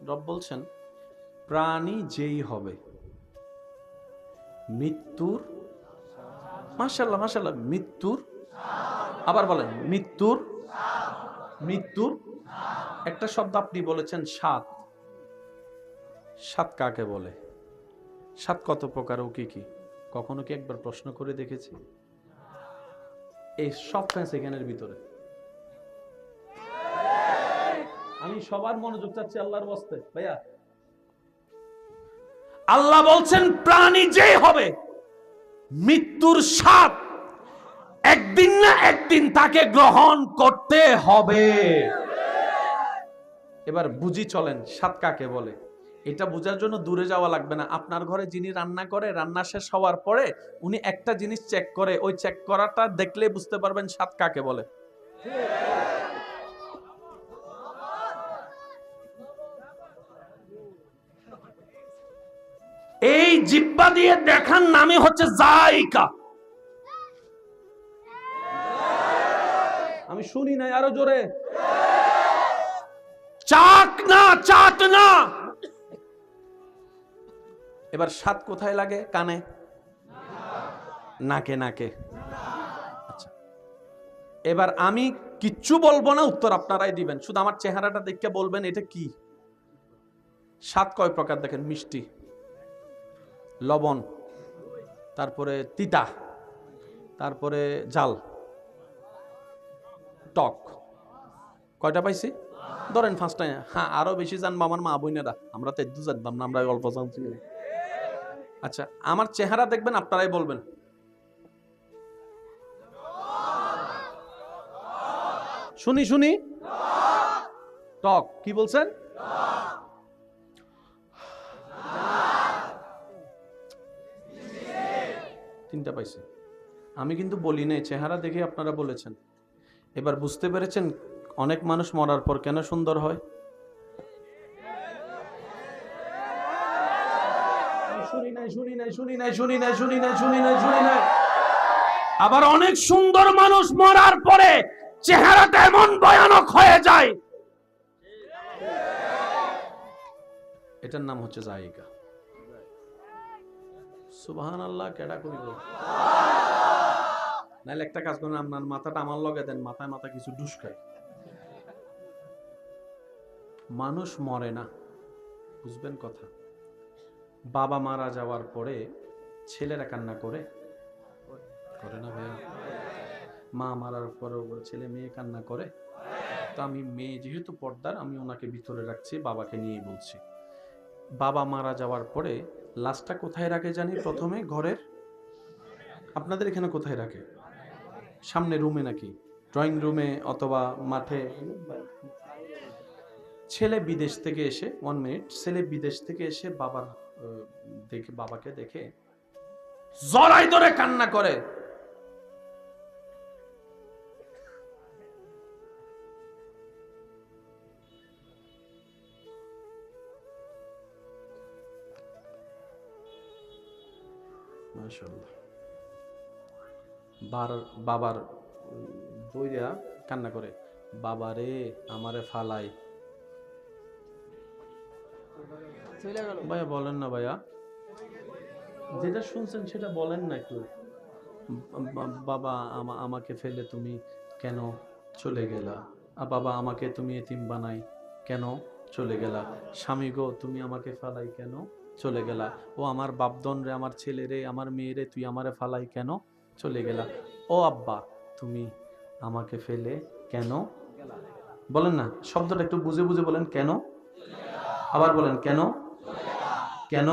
রব বলছেন প্রাণী যেই হবে মৃত্যুর, মাশাআল্লাহ মাশাআল্লাহ, মৃত্যুর, আবার বলেন মৃত্যুর, মৃত্যুর একটা শব্দ আপনি বলেছেন সাত। সাত কাকে বলে? সাত কত প্রকার ও কি কি? কখনো কি একবার প্রশ্ন করে দেখেছি? এই সব ফ্যান্স এখানের ভিতরে। আমি সবার মনোযোগ চাচ্ছি আল্লাহর ওয়াস্তে। ভাইয়া, আল্লাহ বলছেন প্রাণী যেই হবে মৃত্যুর স্বাদ একদিন না একদিন তাকে গ্রহণ করতে হবে। এবার বুঝি চলেন স্বাদ কাকে বলে। এটা বোঝার জন্য দূরে যাওয়া লাগবে না। আপনার ঘরে যিনি রান্না করে, রান্না শেষ হওয়ার পরে উনি একটা জিনিস চেক করে, ওই চেক করাটা দেখলে বুঝতে পারবেন স্বাদ কাকে বলে। এই জিহ্বা দিয়ে দেখার নামই হচ্ছে যায়কা। আমি শুনি নাই, আরো জোরে। চাক না, চাট না। এবার স্বাদ কোথায় লাগে? কানে, নাকে, নাকে। আচ্ছা, এবার আমি কিচ্ছু বলবো না, উত্তর আপনারাই দিবেন। শুধু আমার চেহারাটা দেখে বলবেন এটা কি। স্বাদ কয় প্রকার দেখেন? মিষ্টি, লবণ, তারপরে তিতা, তারপরে জাল, টক। কয়টা পাইছি? ধরেন ফার্স্ট টাইম। হ্যাঁ, আরো বেশি জানবো আমার মা বোনেরা, আমরা তো একটু জানতাম না, আমরা অল্প জানছি। আচ্ছা, আমার চেহারা দেখবেন, আপনারাই বলবেন। শুনি শুনি। টক। কি বলছেন? তিনটা পাইছি। আমি কিন্তু বলি নাই, চেহারা দেখে আপনারা বলেছেন। এবার বুঝতে পেরেছেন অনেক মানুষ মরার পর কেন সুন্দর হয়? শুনি নাই, শুনি নাই, শুনি নাই, শুনি নাই, শুনি নাই, শুনি নাই, শুনি নাই। আবার অনেক সুন্দর মানুষ মরার পরে চেহারাটা এমন ভয়ানক হয়ে যায়, এটার নাম হচ্ছে জায়গা। সুবহানাল্লাহ। কেডা করিব? নাইলে একটা কাজ করেন, আপনার মাথাটা আমার লগে দেন, মাথায় মাথা কিছু ঢুসকায়। মানুষ মরে না, বুঝবেন কথা। বাবা মারা যাওয়ার পরে ছেলেরা কান্না করে, করে না ভাইয়া? মা মারার পরে ছেলে মেয়ে কান্না করে। তো আমি মেয়ে যেহেতু পর্দার, আমি ওনাকে ভিতরে রাখছি, বাবাকে নিয়ে বলছি। বাবা মারা যাওয়ার পরে লাশটা কোথায় রাখে জানি? প্রথমে ঘরের, আপনাদের এখানে কোথায় রাখে? সামনে রুমে নাকি ড্রয়িং রুমে অথবা মাঠে? ছেলে বিদেশ থেকে এসে, 1 মিনিট, ছেলে বিদেশ থেকে এসে বাবার দেখে, বাবাকে দেখে জড়াই ধরে কান্না করে। মাশাআল্লাহ। বাবার দইরা কান্না করে, বাবা রে আমারে ফালাই। ভাইয়া বলেন না ভাইয়া, যেটা শুনছেন সেটা বলেন না একটু। বাবা আমাকে ফেলে তুমি কেন চলে গেলা? বাবা আমাকে তুমি এতিম বানাই কেন চলে গেলা? স্বামী গো তুমি আমাকে ফালাই কেন চলে গেলা? ও আমার বাপদন রে, আমার ছেলে রে, আমার মেয়ে রে, তুই আমারে ফালাই কেন চলে গেলা? ও আব্বা তুমি আমাকে ফেলে কেন? বলেন না, শব্দটা একটু বুঝে বুঝে বলেন। কেন? আবার বলেন কেন? কেন?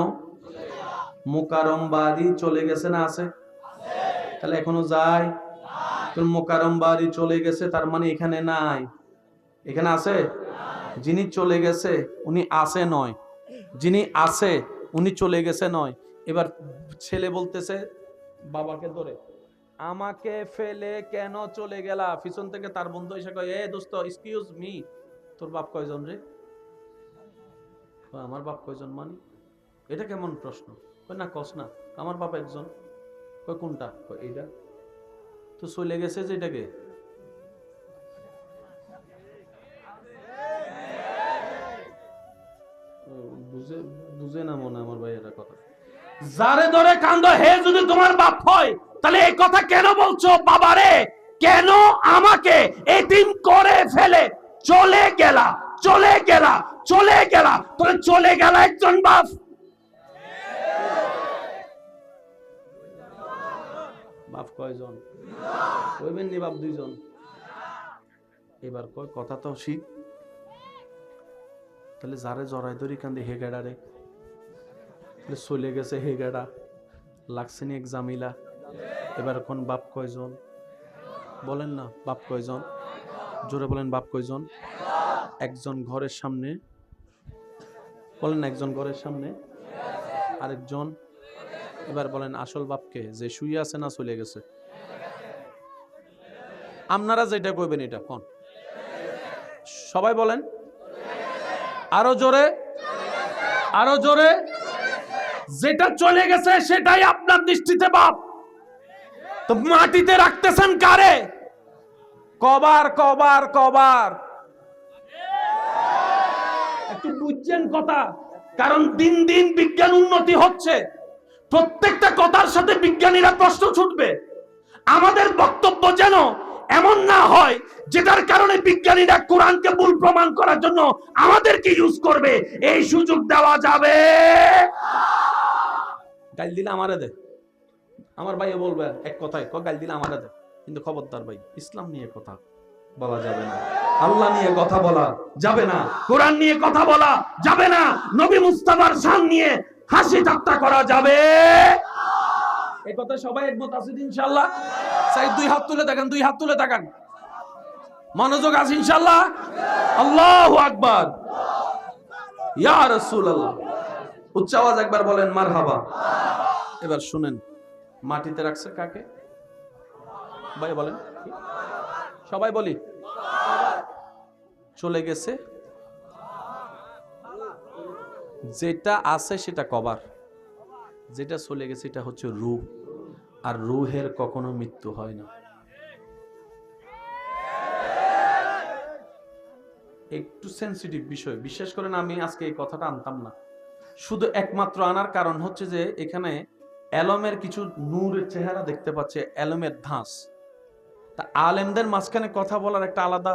মোকারম বাড়ি চলে গেছে না আছে? তাহলে এখনো যায়? তোর মোকারম বাড়ি চলে গেছে, তার মানে এখানে নাই। এখানে আছে? যিনি চলে গেছে উনি আছে নয়, যিনি আছে উনি চলে গেছে নয়। এবার ছেলে বলতেছে বাবাকে ধরে, আমাকে ফেলে কেন চলে গেলা? পিছন থেকে তার বন্ধু এসে কয়, এ দোস্ত এক্সকিউজ মি, তোর বাপ কয়জন রে? আমার বাপ কয়জন মানে? এটা কেমন প্রশ্ন? কয় না কস না, আমার বাপ একজন। কয় কোনটা? কয় এইটা। তো চলে গেছে যেটাকে। বুঝে বুঝে না মনে আমার ভাইয়েরা কথা। যারে ধরে কান্দো হে যদি তোমার বাপ হয়, তাহলে এই কথা কেন বলছো? বাবারে কেন আমাকে এতিম করে ফেলে চলে গেলা, চলে গেলা, চলে গেলা? তোরে চলে গেলা একজন বাপ। বাপ কয়জন? কইবেন নি বাপ দুইজন? এবার কয় কথা তো শিখ। তাহলে যারে জড়াই ধরি কান্দে হে গেডারে, চলে গেছে হে গেডা, লাগছে নি এক জামিলা। এবার কোন বাপ কয়জন? বলেন না বাপ কয়জন? জোরে বলেন বাপ কয়জন? একজন ঘরের সামনে, বলেন একজন ঘরের সামনে, আরেকজন। এবার বলেন আসল বাপকে, যে শুয়ে আছে না চলে গেছে? আপনারা যেটা কইবেন এটা কোন? সবাই বলেন আরো জোরে, আরো জোরে। যেটা চলে গেছে সেটাই আপনার দৃষ্টিতে বাপ। তো মাটিতে রাখতেছেন কারে? কবার কবার কবার? একটু বুঝছেন কথা? কারণ দিন দিন বিজ্ঞান উন্নতি হচ্ছে, প্রত্যেকটা কথার সাথে বিজ্ঞানীরা প্রশ্ন ছুটবে। আমাদের বক্তব্য যেন এমন না হয় যেটার কারণে বিজ্ঞানীরা কোরআনকে ভুল প্রমাণ করার জন্য আমাদেরকে ইউজ করবে। এই সুযোগ দেওয়া যাবে। গাল দিলে আমারে দে, আমার ভাইও বলবে এক কথায়, গাল দিলে আমারে দে, কিন্তু খবরদার ভাই ইসলাম নিয়ে কথা বলা যাবে না, আল্লাহ নিয়ে কথা বলা যাবে না, কোরআন নিয়ে কথা বলা যাবে না, নবী মুস্তাফার শান নিয়ে হাসি ঠাট্টা করা যাবে। এই কথা সবাই একমত আছে ইনশাআল্লাহ? সাইদ দুই হাত তুলে তাকান, দুই হাত তুলে তাকান। মনোযোগ আছে ইনশাআল্লাহ? আল্লাহু আকবার, ইয়া রাসূলুল্লাহ। উচ্চ আওয়াজ একবার বলেন মারহাবা। এবার শুনেন, মাটিতে রাখছে কাকে? ভাই বলেন, সবাই বলি। চলে গেছে যেটা আছে সেটা কবার, যেটা চলে গেছে এটা হচ্ছে রূহ, আর রূহের কখনো মৃত্যু হয় না। একটু সেনসিটিভ বিষয়, বিশ্বাস করেন আমি আজকে এই কথাটা আনতাম না। শুধু একমাত্র আনার কারণ হচ্ছে যে এখানে এলমের কিছু নূরের চেহারা দেখতে পাচ্ছে, এলমের ধাঁস। তা আলেমদের মাঝখানে কথা বলার একটা আলাদা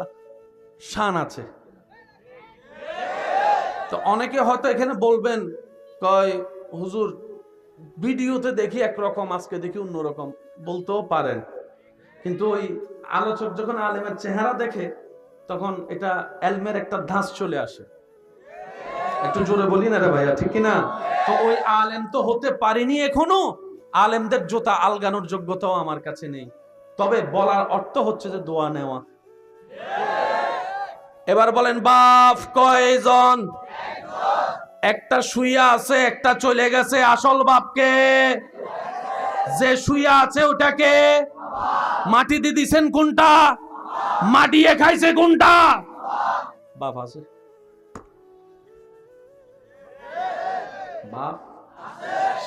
শান আছে। তো অনেকে হয়তো এখানে বলবেন, কয় হুজুর ভিডিওতে দেখি একরকম, আজকে দেখি অন্যরকম, বলতেও পারেন। কিন্তু ওই আলোচক যখন আলেমের চেহারা দেখে তখন এটা এলমের একটা ধাঁস চলে আসে। একটু জোরে বলি না রে ভাইয়া, ঠিক কিনা? তো ওই আলেম তো হতে পারিনি এখনো, আলেমদের জোতা আলগানোর যোগ্যতাও আমার কাছে নেই। তবে বলার অর্থ হচ্ছে যে দোয়া নেওয়া। এবার বলেন বাপ কয়জন? একটা শুইয়া আছে, একটা চলে গেছে। আসল বাপকে? যে শুইয়া আছে ওটাকে মাটিতে দিছেন কোনটা? মাটিয়ে খাইছে কোনটা? বাপ আছে, বাপ।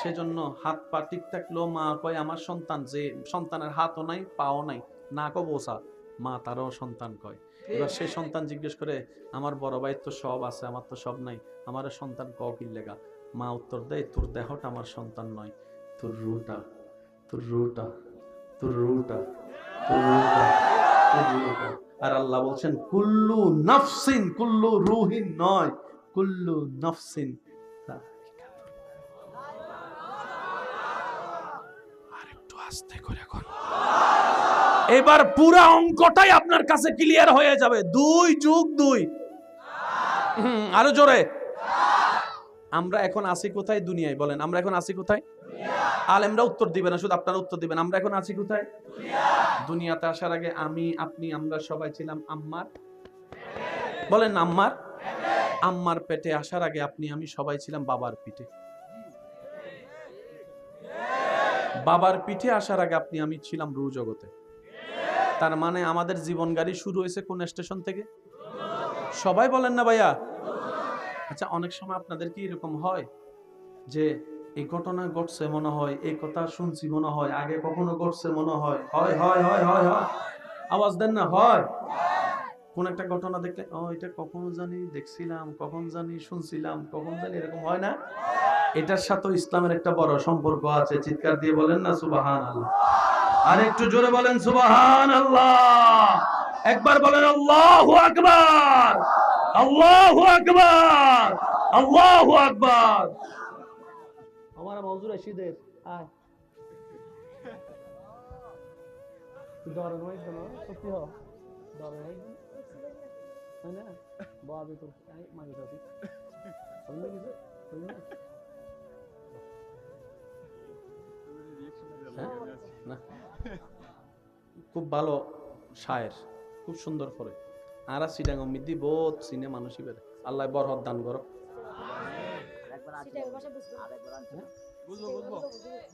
সেজন্য হাত পা ঠিক থাকলেও মা কয় আমার সন্তান, যে সন্তানের হাতও নাই পাও নাই, না কো বোসা, মা তারও সন্তান কয়। এবার সেই সন্তান জিজ্ঞেস করে আমার বড় ভাই তো সব আছে, আমার তো সব নাই, আমার সন্তান ক কি লেগা? মা উত্তর দেয় তোর দেহটা আমার সন্তান নয়, তোর রুটা, তোর রুটা, তোর রুটা, তোর রুটা, তোর রুটা। আর আল্লাহ বলছেন কুল্লু নাফসিন, কুল্লু রুহিন নয়, কুল্লু নাফসিন। এবার পুরা অঙ্কটাই আপনার কাছে ক্লিয়ার হয়ে যাবে। 2 যোগ 2, আরো জোরে। আমরা এখন আছি কোথায় দুনিয়ায়? বলেন আমরা এখন আছি কোথায়? আলেমরা উত্তর দিবে না, শুধু আপনারা উত্তর দিবেন। আমরা এখন আছি কোথায়? দুনিয়াতে আসার আগে আমি, আপনি, আমরা সবাই ছিলাম আম্মার, বলেন আম্মার, আম্মার পেটে আসার আগে আপনি আমি সবাই ছিলাম বাবার পিঠে। বাবার পিঠে আসার আগে আপনি আমি ছিলাম রূহ জগতে। তার মানে আমাদের জীবন গাড়ি শুরু হয়েছে কোন স্টেশন থেকে? সবাই বলেন না ভাইয়া? আচ্ছা, অনেক সময় আপনাদের কি এরকম হয় যে এই ঘটনা ঘটছে মনে হয়, এই কথা শুনছি মনে হয়, আগে কখনো ঘটছে মনে হয়? হয় হয় হয় হয় হয়, আওয়াজ দেন না, হয়? কোন একটা ঘটনা দেখলে এটা কখন জানি দেখছিলাম, কখন জানি শুনছিলাম, কখন জানি, এরকম হয় না? এটার সাথে ইসলামের একটা বড় সম্পর্ক আছে। চিৎকার দিয়ে বলেন না সুবহানাল্লাহ। আর একটু জোরে বলেন সুবহানাল্লাহ। একবার বলেন আল্লাহু আকবার, আল্লাহু আকবার, আল্লাহু আকবার। আমার মওজুর রশিদের আয় দরন হই তো সত্যি হ দরন হই না বাবা তো আই মাগি দাও শুনলে কিছু শুনলে না। খুব ভালো শায়ের, খুব সুন্দর করে। আর সিডাঙ্গ মিদি বহুত সিনে মানুষই বেড়ে। আল্লাহ বরকত দান করো।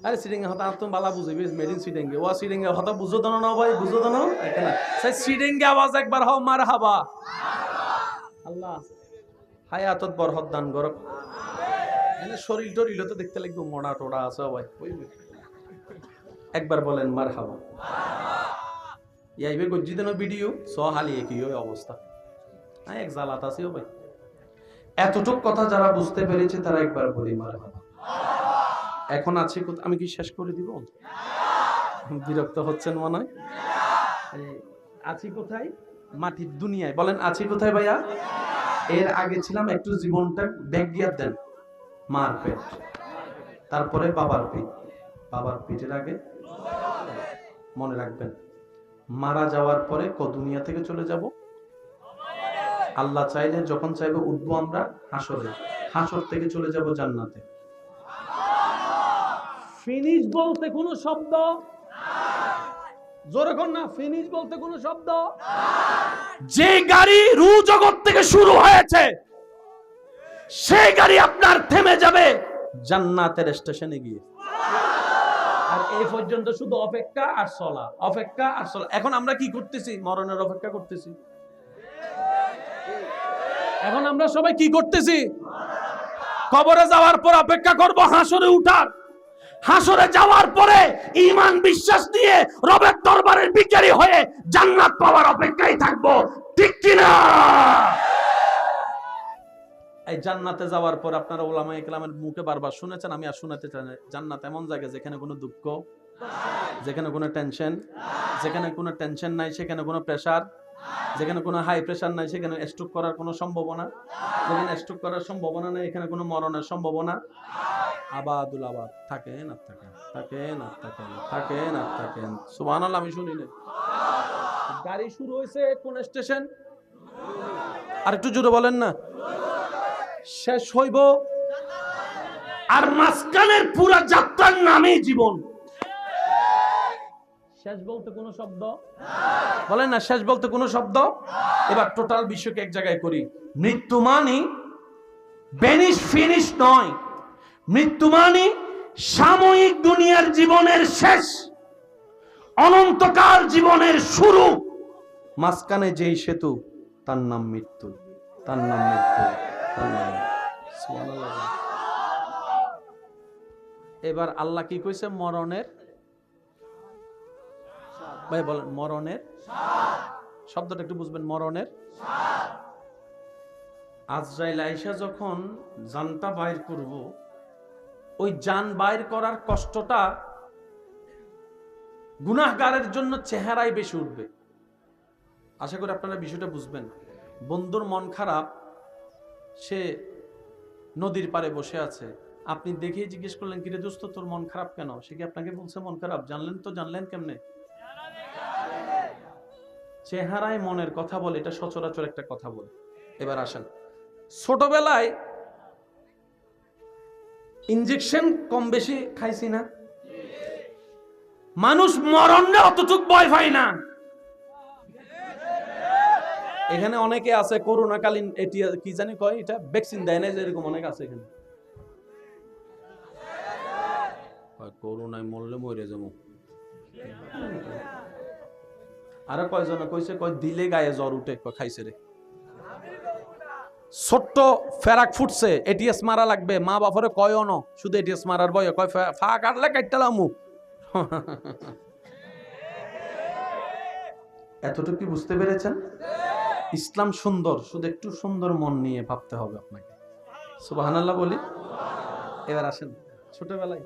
আরে সিডিং হতা তুমি বালা বুঝিবি মেড ইন সিডিং ও সিডিং হতা বুঝো দানো না ভাই, বুঝো দানো এখানে সেই সিডিং আওয়াজ একবার হও মারহাবা। আল্লাহ হায়াতত বরকত দান করো। এনে শরীর টরিল তো দেখতে লাগবে মোড়া টোড়া আছে ভাই, একবার বলেন মারহাবা। ইয়াইবে গজ্জি দেন ভিডিও সহালি একই অবস্থা। এক জালাত আছে ভাই। এতটুক কথা যারা বুঝতে পেরেছে তারা একবার বলি মারহাবা। এখন আছে আমি কি শেষ করে দিব? বিরক্ত হচ্ছেন মনে হয়? আছি কোথায়? মাটির দুনিয়ায়। বলেন আছি কোথায় ভাইয়া? এর আগে ছিলাম একটু জীবনটা ব্যাগ গিয়ার দেন। মার পেট, তারপরে বাবার পিঠ, বাবার পিঠের আগে মনে রাখবেন মারা যাওয়ার পরে দুনিয়া থেকে চলে যাব। আল্লাহ চাইলে যখন চাইবে উঠবো আমরা হাসরে, হাসর থেকে চলে যাব জান্নাতে। ফিনিশ বলতে কোনো শব্দ জোরে কর না, ফিনিশ বলতে কোনো শব্দ। যে গাড়ি রু জগৎ থেকে শুরু হয়েছে সেই গাড়ি আপনার থেমে যাবে জান্নাতের স্টেশনে গিয়ে। আর এই পর্যন্ত শুধু অপেক্ষা আর চলা, অপেক্ষা আর চলা। এখন আমরা কি করতেছি? মরণের অপেক্ষা করতেছি। এখন আমরা সবাই কি করতেছি? কবরে যাওয়ার পর অপেক্ষা করব হাসরে উঠার। হাসরে যাওয়ার পরে ঈমান বিশ্বাস নিয়ে রবের দরবারের ভিখারি হয়ে জান্নাত পাওয়ার অপেক্ষায় থাকবো, ঠিক কি না? এই জান্নাতে যাওয়ার পর আপনারা উলামায়ে কেরামের মুখে বারবার শুনেছেন, আমি আর শুনাতে চাই না। জান্নাত এমন জায়গা যেখানে কোনো দুঃখ, যেখানে কোনো টেনশন, যেখানে কোনো টেনশন নাই সেখানে কোনো প্রেসার, যেখানে কোনো হাই প্রেসার নাই সেখানে স্ট্রোক করার কোনো সম্ভাবনা, যেখানে স্ট্রোক করার সম্ভাবনা নেই এখানে কোনো মরণের সম্ভাবনা। আবাদুল আবাদ থাকেন আর থাকেন, থাকেন আর থাকেন, থাকেন আর থাকেন। সুবহানাল্লাহ। আমি শুনি না। গাড়ি শুরু হয়েছে কোন স্টেশন? আর একটু জোরে বলেন না। শেষ হইব আর মাঝখানের পুরো যাত্রার নামই জীবন। শেষ বলতে কোনো শব্দ বলেন না, শেষ বলতে কোনো শব্দ। এবার টোটাল বিশ্বকে এক জায়গায় করি। মৃত্যু মানে বেনিশ ফিনিশ নয়। মৃত্যু মানে সাময়িক দুনিয়ার জীবনের শেষ, অনন্তকাল জীবনের শুরু। মাঝখানে যেই সেতু তার নাম মৃত্যু, তার নাম মৃত্যু, তার নাম। এবার আল্লাহ কি কইছে? মরণের, ভাই বলেন মরণের শব্দটা একটু বুঝবেন। মরণের আজরাইল আয়েশা যখন জানটা বাইর করব, ওই জান বাইর করার কষ্টটা গুনাহগারের জন্য চেহারায় বেশি উঠবে। আশা করি আপনারা বিষয়টা বুঝবেন। বন্ধুর মন খারাপ, সে নদীর পাড়ে বসে আছে, আপনি দেখেই জিজ্ঞেস করলেন কিরে দোস্ত তোর মন খারাপ কেন? সে কি আপনাকে বলছে মন খারাপ? জানলেন তো, জানলেন কেমনে? চেহারায় মনের কথা বলে, এটা সচরাচর একটা কথা বলে। এবার আসেন, ছোটবেলায় ইনজেকশন কম বেশি খাইছি না? মানুষ মরণে অতটুক ভয় পায় না। এখানে অনেকে আছে করোনাকালীন এটি কি জানি কয়, এটা ভ্যাকসিন দেয় না, এরকম অনেক আছে এখানে। করোনায় মরলে মরে যাবো। আরো কয়জন কইছে কয় দিলে গায়ে জ্বর উঠে, খাইছে রে। ছোট্ট ফেরাক ফুটছে, এটিএস মারা লাগবে, মা বাপরে কয় ন শুধু এটিএস মারার বয়ে কয় ফা কাটলে কাটতালাম। এতটুকু বুঝতে পেরেছেন? ইসলাম সুন্দর, শুধু একটু সুন্দর মন নিয়ে ভাবতে হবে আপনাকে। সুবহানাল্লাহ বলি। এবার আসেন ছোটবেলায়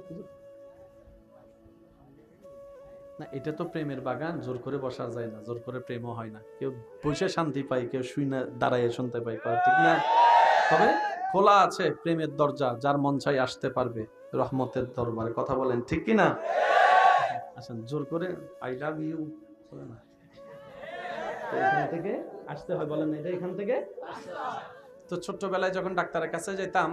না, এটা তো প্রেমের বাগান, জোর করে বসা যায় না, জোর করে প্রেমও হয় না। কেউ বসে শান্তি পায়, কেউ শুই না দাঁড়াইয়ে শুনতে পায়, ঠিক না? তবে খোলা আছে প্রেমের দরজা, যার মন চাই আসতে পারবে রহমতের দরবারে। কথা বলেন ঠিক কি না? আসেন জোর করে আই লাভ ইউ বলে না, এখান থেকে আসতে হয়, বলেন এটা এখান থেকে। তো ছোট্টবেলায় যখন ডাক্তারের কাছে যেতাম,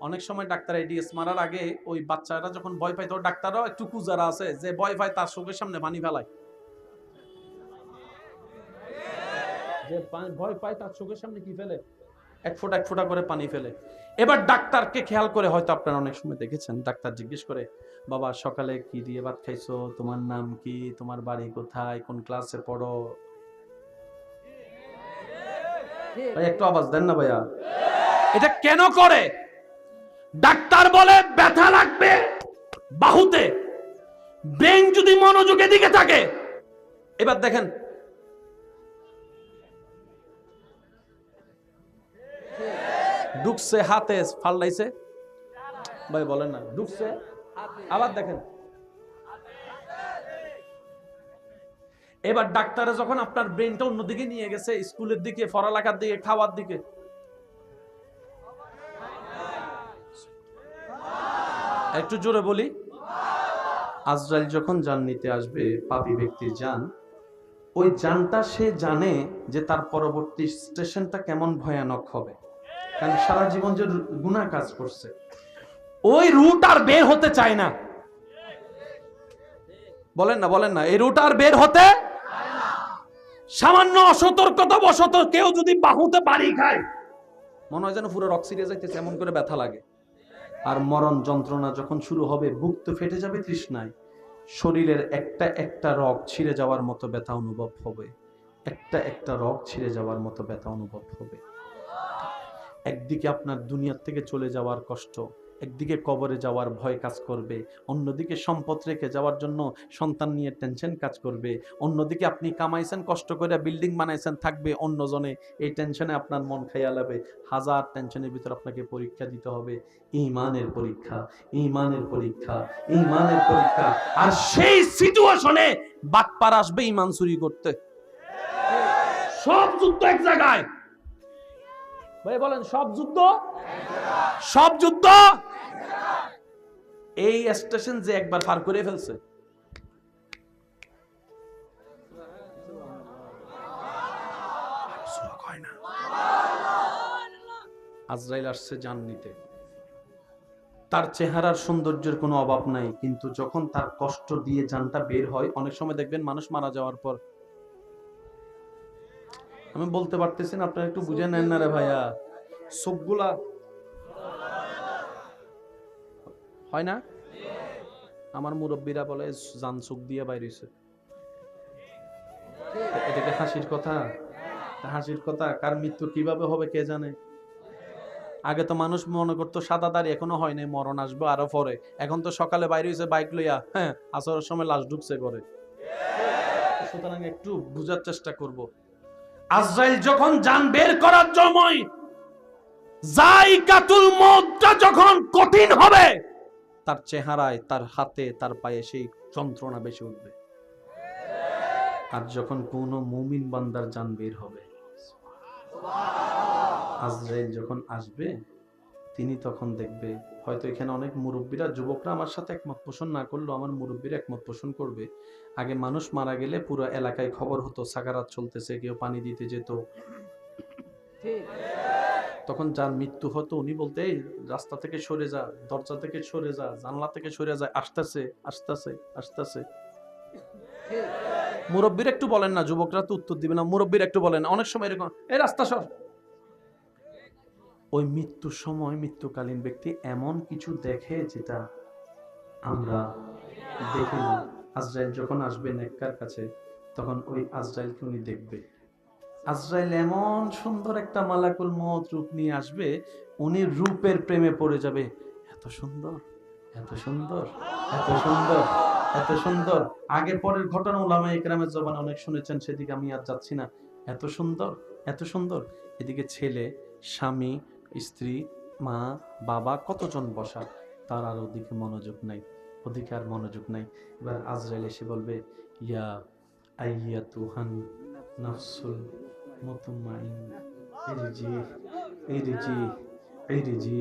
অনেক সময় ডাক্তার এডিএস মারার আগে ওই বাচ্চারা যখন ভয় পায়, তো ডাক্তাররাও একটু কুজারা আছে যে ভয় পায় তার চোখের সামনে পানি ফেলায়, যে ভয় পায় তার চোখের সামনে কি ফেলে, এক ফোঁটা করে পানি ফেলে। এবার ডাক্তারকে খেয়াল করে, হয়তো আপনারা অনেক সময় দেখেছেন, ডাক্তার জিজ্ঞেস করে, বাবা সকালে কি দিয়ে ভাত খাইছো, তোমার নাম কি, তোমার বাড়ি কোথায়, কোন ক্লাসে পড়ো? ভাই একটু আওয়াজ দেন না ভাইয়া। এটা কেন করে? ডাক্তার বলে ব্যথা লাগবে বাহুতে, ব্রেন যদি মনোযোগের দিকে থাকে। এবার দেখেন ঢুকছে হাতে, ফাল্লাইছে, ভাই বলেন না, ঢুকছে, আবার দেখেন। এবার ডাক্তারে যখন আপনার ব্রেনটা অন্যদিকে নিয়ে গেছে, স্কুলের দিকে, পড়ালেখার দিকে, খাওয়ার দিকে, একটু জোরে বলি, আজরাইল যখন জান নিতে আসবে পাপী ব্যক্তির জান, ওই জানটা সে জানে যে তার পরবর্তী স্টেশনটা কেমন ভয়ানক হবে, কারণ সারা জীবন যে গুনাহ কাজ করছে, ওই রুট আর বের হতে চায় না। বলেন না, এই রুট আর বের হতে, সামান্য অসতর্কতা বশত কেউ যদি বাহুতে বাড়ি খায়, মনে হয় যেন পুরো রক সিরিয়ে যাইতেছে, এমন করে ব্যথা লাগে। আর মরণ যন্ত্রণা যখন শুরু হবে, বুক তো ফেটে যাবে তৃষ্ণায়, শরীরের একটা একটা রগ ছিঁড়ে যাওয়ার মতো ব্যথা অনুভব হবে, একটা একটা রগ ছিঁড়ে যাওয়ার মতো ব্যথা অনুভব হবে। একদিকে আপনার দুনিয়ার থেকে চলে যাওয়ার কষ্ট, একদিকে কবরে যাওয়ার ভয় কাজ করবে, অন্যদিকে সম্পদ রেখে যাওয়ার জন্য সন্তান নিয়ে টেনশন কাজ করবে, অন্যদিকে আপনি কামাইছেন কষ্ট করে, বিল্ডিং বানাইছেন, থাকবে অন্যজনে, এই টেনশনে আপনার মন খাইয়া লাগবে। হাজার টেনশনের ভিতর আপনাকে পরীক্ষা দিতে হবে, ঈমানের পরীক্ষা, ঈমানের পরীক্ষা, ঈমানের পরীক্ষা। আর সেই সিচুয়েশনে বাটপার আসবে ঈমান চুরি করতে। সব যুদ্ধ এক জায়গায়, ভাই বলেন, সব যুদ্ধ এই স্টেশন যে একবার পার করে ফেলছে, আজরাইল আসছে জান নিতে, তার চেহারার সৌন্দর্যের কোনো অভাব নাই, কিন্তু যখন তার কষ্ট দিয়ে জানটা বের হয়, অনেক সময় দেখবেন মানুষ মারা যাওয়ার পর, আমি বলতে পারতেছি না, আপনারা একটু বুঝে নেন না রে ভাইয়া, চোখগুলা হয় না, আমার মুরব্বীরা বলে জান চোখ দিয়ে বাইরেছে। এটাকে হাসির কথা? হাসির কথা? কার মৃত্যু কিভাবে হবে কে জানে। আগে তো মানুষ মনে করতো সাদা দাড়ি, এখনো হয় নাই, মরণ আসবে আরো পরে। এখন তো সকালে বাইরে হয়েছে বাইক লইয়া, হ্যাঁ, আসরের সময় লাশ ঢুকছে করে। সুতরাং একটু বুঝার চেষ্টা করব, আজরাইল যখন জান বের করার সময়, যায়কাতুল মউতটা যখন কঠিন হবে, তার চেহারায়, তার হাতে, তার পায়ে সেই যন্ত্রণা বেশি উঠবে। আর যখন কোন মুমিন বান্দার জান বের হবে, আজরাইল যখন আসবে, তিনি তখন দেখবে, হয়তো এখানে অনেক মুরব্বীরা, যুবকরা আমার সাথে একমত পোষণ না করলেও আমার মুরব্বীরা একমত পোষণ করবে। আগে মানুষ মারা গেলে পুরো এলাকায় খবর হতো সাকারাত চলতেছে, কেউ পানি দিতে যেত। তখন যার মৃত্যু হতো, উনি বলতে, এই রাস্তা থেকে সরে যা, দরজা থেকে সরে যা, জানলা থেকে সরে যা, আসতেছে আসতেছে আসতেছে। মুরব্বীরা একটু বলেন না, যুবকরা তো উত্তর দিবে না, মুরব্বীরা একটু বলেন। অনেক সময় এরকম, এই রাস্তা সর। ওই মৃত্যুর সময় মৃত্যুকালীন ব্যক্তি এমন কিছু দেখে যেটা আমরা দেখি না। আজরাইল যখন আসবে নেককার কাছে, তখন ওই আজরাইলকে উনি দেখবে। আজরাইল এমন সুন্দর একটা মালাকুল মউত রূপ নিয়ে আসবে, উনি রূপের প্রেমে পড়ে যাবে। এত সুন্দর, এত সুন্দর, এত সুন্দর, এত সুন্দর। আগে পরের ঘটনা উলামায়ে কেরামের জবানে অনেক শুনেছেন, সেদিকে আমি আর যাচ্ছি না। এত সুন্দর, এত সুন্দর, এদিকে ছেলে, স্বামী, স্ত্রী, মা, বাবা, কতজন বসা, তার আর ওদিকে মনোযোগ নাই, ওদিকে আর মনোযোগ নাই। এবার আজরাইল এসে বলবে, ইয়া আইয়াতুহান নাফসুল মুতমাইন্না ইরজি ইরজি ইরজি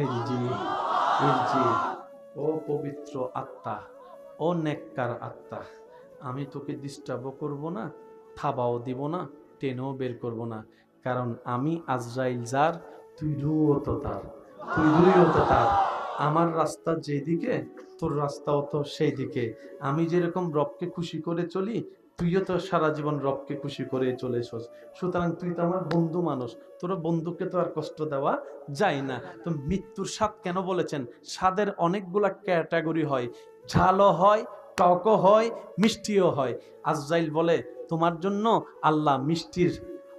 ইরজি ইরজি, ও পবিত্র আত্মা, ও নেককার আত্মা, আমি তোকে ডিস্টার্বও করব না, থাবাও দিব না, টেনেও বের করব না, কারণ আমি আজরাইল যার, তুই রুও তো তার, তুই রুইও তো তার। আমার রাস্তা যেদিকে, তোর রাস্তাও তো সেই দিকে। আমি যেরকম রবকে খুশি করে চলি, তুইও তো সারা জীবন রবকে খুশি করে চলে এসোস। সুতরাং তুই তো আমার বন্ধু মানুষ, তোর বন্ধুকে তো আর কষ্ট দেওয়া যায় না। তো মৃত্যুর স্বাদ কেন বলেছেন? স্বাদের অনেকগুলা ক্যাটাগরি হয়, ঝালও হয়, টকও হয়, মিষ্টিও হয়। আজরাইল বলে, তোমার জন্য আল্লাহ মিষ্টির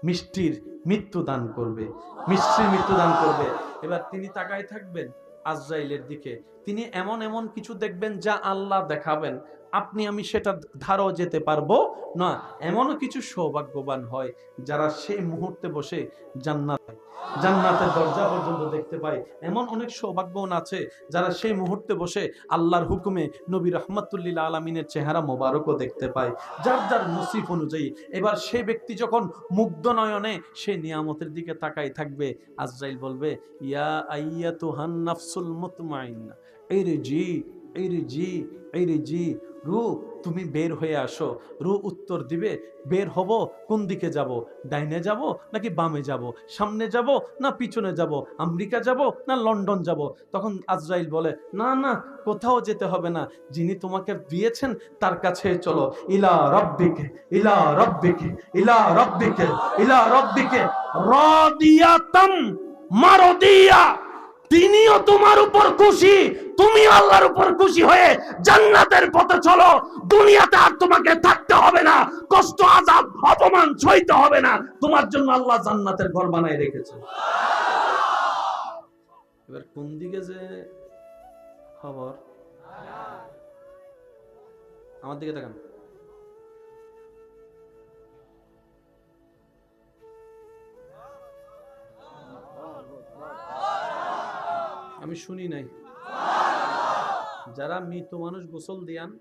মিষ্টির মৃত্যু দান করবে, মিষ্টির মৃত্যু দান করবে। এবার তিনি তাকায় থাকবেন আজরাইলের দিকে, তিনি এমন এমন কিছু দেখবেন যা আল্লাহ দেখাবেন, আপনি আমি সেটা ধারও যেতে পারবো না। এমনও কিছু সৌভাগ্যবান হয় যারা সেই মুহূর্তে বসে জান্নাতের দরজা পর্যন্ত দেখতে পায়। এমন অনেক সৌভাগ্যবান আছে যারা সেই মুহূর্তে বসে আল্লাহর হুকুমে নবী রহমাতুল্লিল আলমিনের চেহারা মোবারকও দেখতে পায়, যার যার নসিব অনুযায়ী। এবার সে ব্যক্তি যখন মুগ্ধ নয়নে সেই নিয়ামতের দিকে তাকাই থাকবে, আজরাইল বলবে, ইয়া আইয়াতুহান নাফসুল মুতমাইন্না ইরজি ইরজি ইরজি, রু তুমি বের হয়ে আসো। রু উত্তর দিবে, বের হব, কোন দিকে যাব? ডাইনে যাব নাকি বামে যাব? সামনে যাব না পিছনে যাব? আমেরিকা যাব না লন্ডন যাব? তখন আজরাইল বলে, না না, কোথাও যেতে হবে না, যিনি তোমাকে দিয়েছেন তার কাছে চলো। ইলা রাব্বিকে ইলা রাব্বিকে ইলা রাব্বিকে ইলা রাব্বিকে রাদিয়াতাম মারদিয়া, তিনিও তোমার উপর খুশি, তুমি আল্লাহর উপর খুশি হয়ে জান্নাতের পথে চলো। দুনিয়াতে আর তোমাকে থাকতে হবে না, কষ্ট, আযাব, অপমান সইতে হবে না, তোমার জন্য আল্লাহ জান্নাতের ঘর বানায় রেখেছে। এবার কোন দিকে যে খবর, আমার দিকে তাকান। আমি শুনি নাই। যারা মৃত মানুষ গোসল দিয়ান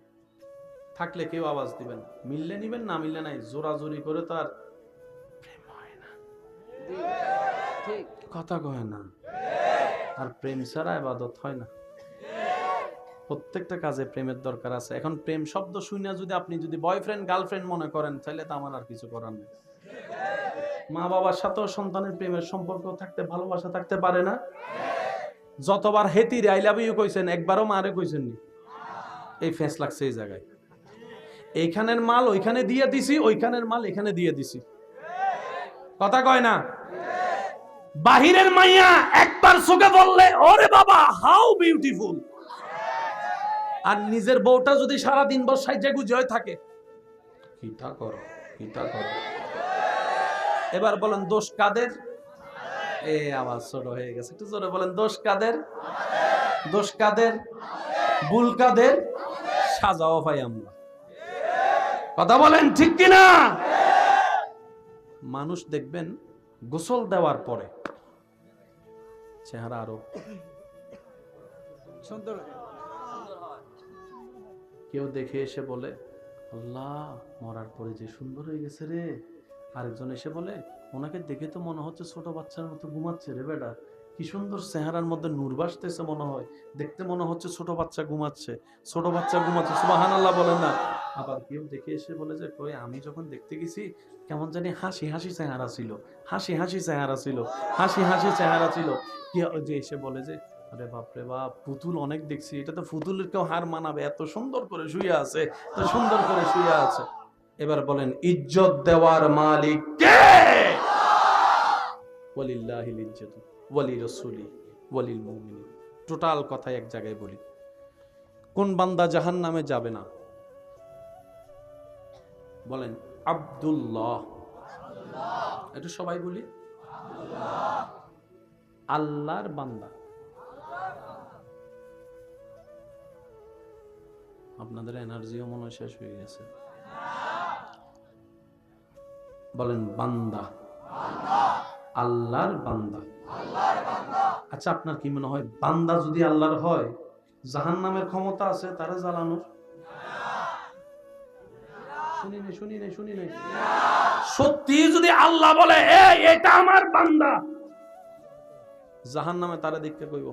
থাকলে কেউ আওয়াজ দিবেন, মিললে নিবেন, না মিললে নাই। জোরাজোরি করে তো আর প্রেম হয় না, কথা কয় না, আর প্রেম ছাড়া ইবাদত হয় না। প্রত্যেকটা কাজে প্রেমের দরকার আছে। এখন প্রেম শব্দ শুনে যদি বয়ফ্রেন্ড গার্লফ্রেন্ড মনে করেন, তাহলে তো আমার আর কিছু করার নেই। মা বাবার সাথেও সন্তানের প্রেমের সম্পর্ক থাকতে, ভালোবাসা থাকতে পারে না। যতবার হেতির আই লাভ ইউ কইছেন, একবারও মারে কইছেন নি? এই ফেস লাগছে এই জায়গায়। এইখানের মাল ওইখানে দিয়ে দিছি, ওইখানের মাল এখানে দিয়ে দিছি, কথা কয় না। বাহিরের মাইয়া একবার চোখে বললে, ওরে বাবা হাউ বিউটিফুল, আর নিজের বউটা যদি সারাদিন বর সাইজে গুজে থাকে, কিটা করো কিটা করো। এবার বলেন দোষ কাদের? এ আওয়াজ ছোট হয়ে গেছে, একটু জোরে বলেন, দোষ কাদের? দোষ কাদের? ভুল কাদের? সাজাও ভাই আমরা, কথা বলেন ঠিক কিনা? মানুষ দেখবেন গোসল দেওয়ার পরে চেহারা আরো সুন্দর। কেউ দেখে এসে বলে, আল্লাহ মরার পরে যে সুন্দর হয়ে গেছে রে। আরেকজন এসে বলে, ওনাকে দেখে তো মনে হচ্ছে ছোট বাচ্চার মতো ঘুমাচ্ছে রে বেটা, কি সুন্দর চেহারার মধ্যে নূর ভাসতেছে, মনে হয় দেখতে মনে হচ্ছে ছোট বাচ্চা ঘুমাচ্ছে, ছোট বাচ্চা ঘুমাচ্ছে, সুবহানাল্লাহ বলেন না। আবার কেউ দেখে এসে বলে যে, কই আমি যখন দেখতে গেছি কেমন জানি হাসি হাসি চেহারা ছিল, হাসি হাসি চেহারা ছিল, হাসি হাসি চেহারা ছিল। কেউ যে এসে বলে যে, আরে বাপরে বাপ, পুতুল অনেক দেখছি, এটা তো পুতুলের কেউ হার মানাবে, এত সুন্দর করে শুয়ে আছে, এত সুন্দর করে শুয়ে আছে। এবার বলেন, ইজ্জত দেওয়ার মালিক কে? ওয়ালিল্লাহিল ইজ্জতু ওয়ালি রাসূলি ওয়ালিল মুমিনিন। টোটাল কথা এক জায়গায় বলি, কোন বান্দা জাহান্নামে যাবে না? বলেন আব্দুল্লাহ, এটা সবাই বলি, আল্লাহর বান্দা। আপনাদের এনার্জিও মনে হয় শেষ হয়ে গেছে। বলেন বান্দা। আল্লাহর বান্দা। আচ্ছা, আপনার কি মনে হয় বান্দা যদি আল্লাহর হয় জাহান্নামের ক্ষমতা আছে তারা জ্বালানোর? শুনি নাই। সত্যি যদি আল্লাহ বলে এটা আমার বান্দা, জাহান্নামে তারা দেখতে কইব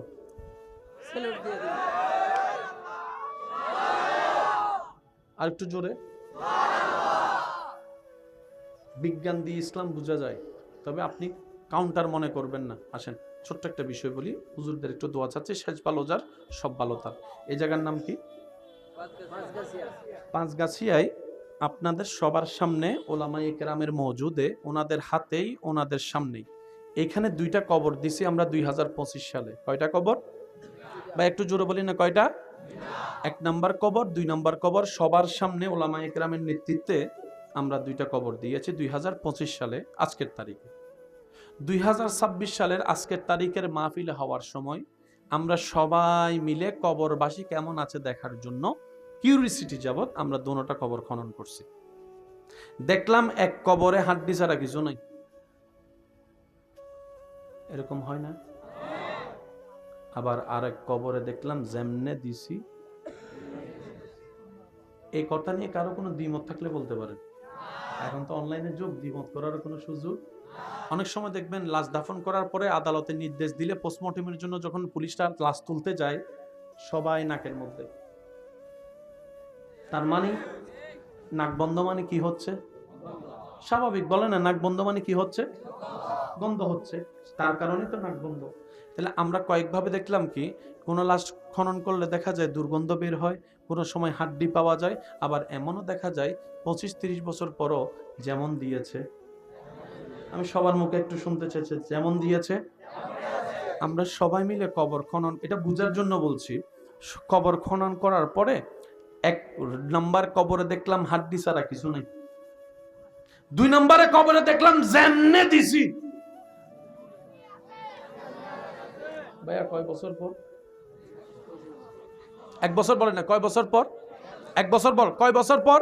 আর একটু জোরে। বিজ্ঞান দিয়ে ইসলাম বোঝা যায়, তবে আপনি কাউন্টার মনে করবেন না। আসেন ছোট্ট একটা বিষয় বলি, হুজুরদের একটু দোয়া চাচ্ছে। শেষ ভালো যার সব ভালো তার। এই জায়গার নাম কি? পাঁচগাছিয়ায় আপনাদের সবার সামনে ওলামায়ে কেরামের মওজুদে, ওনাদের হাতেই, ওনাদের সামনেই এখানে 2টা কবর দিছি আমরা 2025 সালে। কয়টা কবর বা একটু জোরে বলি না, কয়টা? 1 নাম্বার কবর, 2 নাম্বার কবর, সবার সামনে ওলামায়ে কেরামের নেতৃত্বে আমরা 2টা কবর দিয়েছি 2025 সালে আজকের তারিখে। 2026 সালের আজকের তারিখের মাহফিল হওয়ার সময় আমরা সবাই মিলে কবরবাসী কেমন আছে দেখার জন্য কিউরিসিটি যাবত আমরা দোনোটা কবর খনন করছি। দেখলাম এক কবরে হাড্ডি ছাড়া কিছু নাই। এরকম হয় না? আবার আরেক কবরে দেখলাম যেমনে দিছি। এই কথা নিয়ে কারো কোনো দ্বিমত থাকলে বলতে পারেন। এখন তো অনলাইনে যুগ, দ্বিমত করার কোনো সুযোগ। অনেক সময় দেখবেন লাশ দাফন করার পরে আদালতে নির্দেশ দিলে পোস্টমর্টমের জন্য যখন পুলিশটা লাশ তুলতে যায় সবাই নাকের মধ্যে। তার মানে নাক বন্ধ মানে কি হচ্ছে? স্বাভাবিক বলে না, নাক বন্ধ মানে কি হচ্ছে? গন্ধ হচ্ছে, তার কারণে তো নাক বন্ধ। তাহলে আমরা কয়েকভাবে দেখলাম কি, কোনো লাশ খনন করলে দেখা যায় দুর্গন্ধ বের হয়, কোনো সময় হাড্ডি পাওয়া যায়, আবার এমনও দেখা যায় 25-30 বছর পরও যেমন দিয়েছে। আমি সবার মুখে একটু শুনতে চাইছি, যেমন দিয়েছে। আমরা সবাই মিলে কবর খনন, এটা বুঝার জন্য বলছি, কবর খনন করার পরে 1 নাম্বার কবরে দেখলাম হাড্ডি ছাড়া কিছু নাই। 2 নম্বরে কবরে দেখলাম যেমনে দিছি। ভাইয়া কয় বছর পর? 1 বছর বলে না, কয় বছর পর? 1 বছর বল, কয় বছর পর?